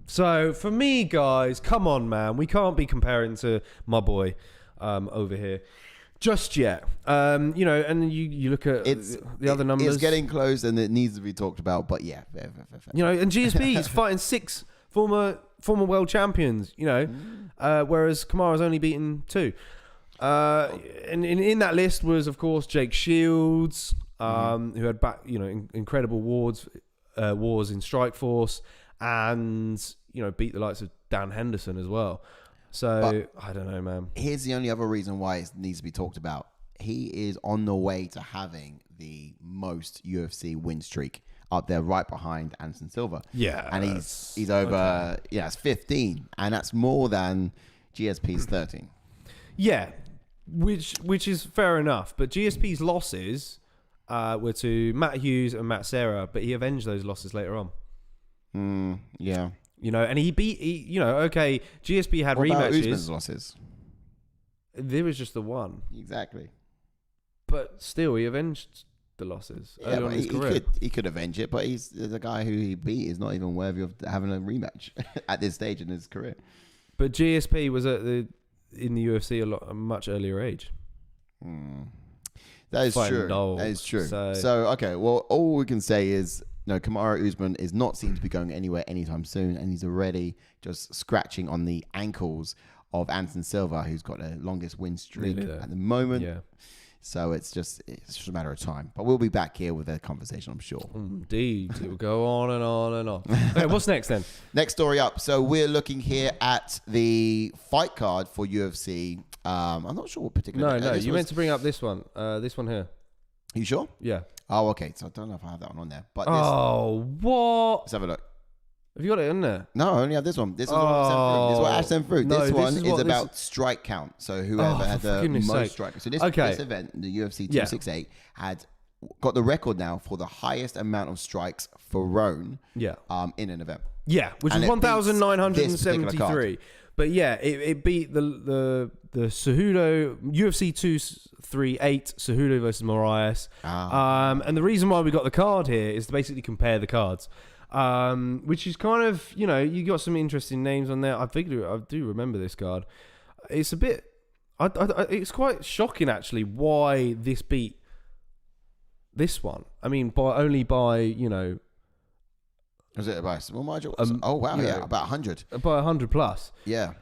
So for me, guys, come on, man, we can't be comparing to my boy over here just yet. And you look at the other numbers. It's getting close, and it needs to be talked about. But yeah, fair. And GSP is fighting 6 former world champions. Whereas Kamaru's only beaten 2. And in that list was, of course, Jake Shields, who had incredible wars in Strikeforce, and beat the likes of Dan Henderson as well. So I don't know, man. Here's the only other reason why it needs to be talked about. He is on the way to having the most UFC win streak, up there right behind Anderson Silva. Yeah, and he's over. Yeah, it's 15, and that's more than GSP's 13. Yeah. Which is fair enough, but GSP's losses were to Matt Hughes and Matt Serra, but he avenged those losses later on. Yeah. And he beat. Okay, GSP had what rematches. About Usman's losses? There was just the one. Exactly. But still, he avenged the losses. Yeah, but he could avenge it, but the guy who he beat is not even worthy of having a rematch at this stage in his career. But GSP was in the UFC a much earlier age. That is true. That is true. So okay, well, all we can say is Kamaru Usman is not seen to be going anywhere anytime soon, and he's already just scratching on the ankles of Anderson Silva, who's got the longest win streak at the moment. Yeah. So it's just a matter of time. But we'll be back here with a conversation, I'm sure. Indeed. It will go on and on and on. Okay, what's next then? Next story up. So we're looking here at the fight card for UFC. I'm not sure what particular... No, you meant to bring up this one. This one here. You sure? Yeah. Oh, okay. So I don't know if I have that one on there. But what? Let's have a look. Have you got it in there? No, I only have this one. This is what I sent through. This one is about strike count. So whoever had the most strikers. So this event, the UFC 268, had got the record now for the highest amount of strikes for Roan in an event. Yeah, which is 1,973. But yeah, it beat the Cejudo UFC 238 Cejudo versus Moraes. And the reason why we got the card here is to basically compare the cards. Which is kind of, you got some interesting names on there. I do remember this card. It's a bit, it's quite shocking actually why this beat this one. I mean, only by Was it by a small margin? Oh wow, about 100. By 100 plus. Yeah.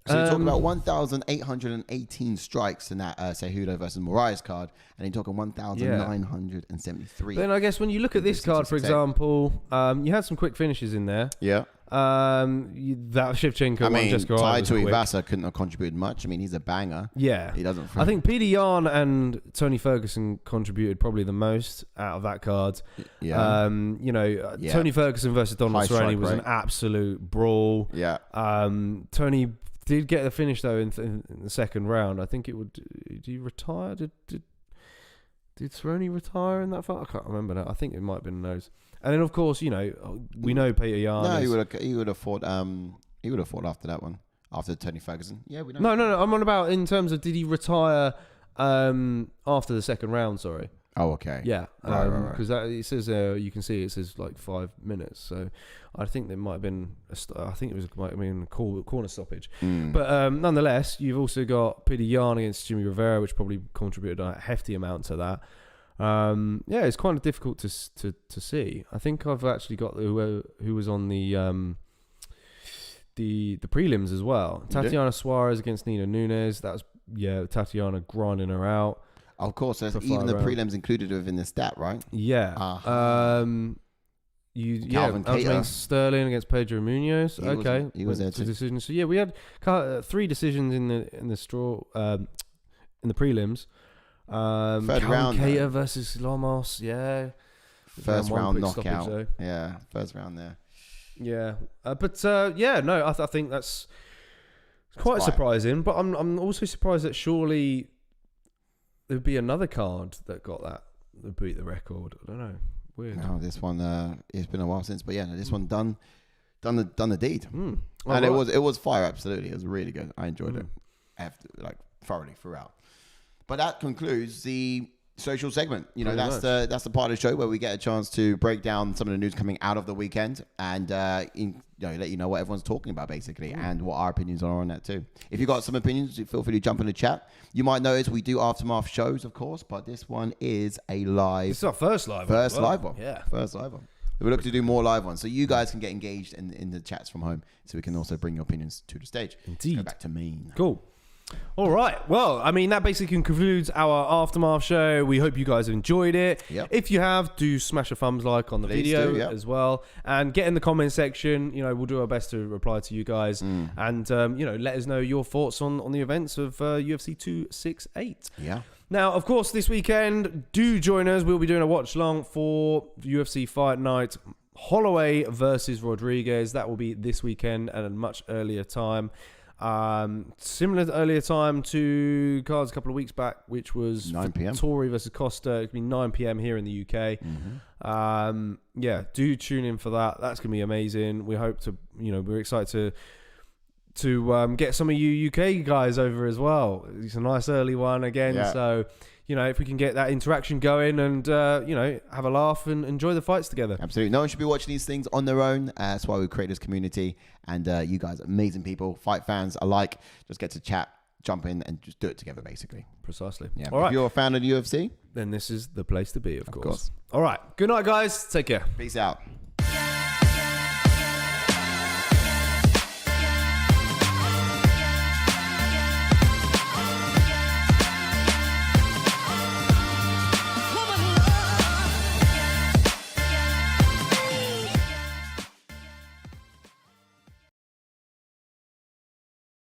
So you're talking about 1,818 strikes in that Cejudo versus Moraes card, and you're talking 1,973. Then I guess when you look at this card, for example, you had some quick finishes in there. Yeah. That Shevchenko one just got Tai Tuivasa couldn't have contributed much. I mean, he's a banger. Yeah. He doesn't. I think Peter Yan and Tony Ferguson contributed probably the most out of that card. Yeah. Tony Ferguson versus Donald Cerrone was an absolute brawl. Yeah. Tony did get a finish though in the second round. I think it would. Did he retire? Did Cerrone retire in that fight? I can't remember now. I think it might have been nose. And then of course, we know Peter Yan. No, he would have fought. He would have fought after that one, after Tony Ferguson. Yeah, we know. No. I'm on about in terms of did he retire after the second round? Sorry. Oh, okay. Yeah, Right. because it says you can see it says like 5 minutes. So I think there might have been I think it might have been a corner stoppage. But nonetheless, you've also got Peter Yan against Jimmy Rivera, which probably contributed a hefty amount to that. Yeah, it's kind of difficult to see. I think I've actually got who was on the prelims as well. Tatiana Suarez against Nina Nunes. That was Tatiana grinding her out. Of course, there's even the prelims included within the stat, right? Yeah. Aljamain Sterling against Pedro Munoz. He was there too. Decision. So yeah, we had 3 decisions in the straw in the prelims. Third round. Keita versus Lomos. Yeah. First round knockout. Yeah, first round there. Yeah, I think that's quite surprising. But I'm also surprised that surely there'd be another card that got that beat the record. I don't know. Weird. No, this one it's been a while since, but this one done the deed. And right. it was fire. Absolutely, it was really good. I enjoyed it. Thoroughly throughout. But that concludes the social segment. That's the part of the show where we get a chance to break down some of the news coming out of the weekend and let you know what everyone's talking about basically and what our opinions are on that too. If you've got some opinions, feel free to jump in the chat. You might notice we do aftermath shows, of course, but this one is a live. It's our first live one. Yeah, first live one. We look to do more live ones, so you guys can get engaged in the chats from home, so we can also bring your opinions to the stage. Indeed. Let's go back to Maine. Cool. All right. Well, I mean, that basically concludes our aftermath show. We hope you guys have enjoyed it. Yep. If you have, do smash a thumbs like on the video as well. And get in the comment section. We'll do our best to reply to you guys. And, let us know your thoughts on the events of UFC 268. Yeah. Now, of course, this weekend, do join us. We'll be doing a watch long for UFC Fight Night. Holloway versus Rodriguez. That will be this weekend at a much earlier time. Similar earlier time to cards a couple of weeks back, which was 9 p.m. Tory versus Costa. It's been 9 p.m. here in the UK. Do tune in for that. That's gonna be amazing. We hope to, we're excited to get some of you UK guys over as well. It's a nice early one again. Yeah. So, if we can get that interaction going and, have a laugh and enjoy the fights together. Absolutely. No one should be watching these things on their own. That's why we create this community. And you guys, amazing people, fight fans alike, just get to chat, jump in and just do it together, basically. Precisely. Yeah. All right. If you're a fan of the UFC, then this is the place to be, of course. course. All right. Good night, guys. Take care. Peace out.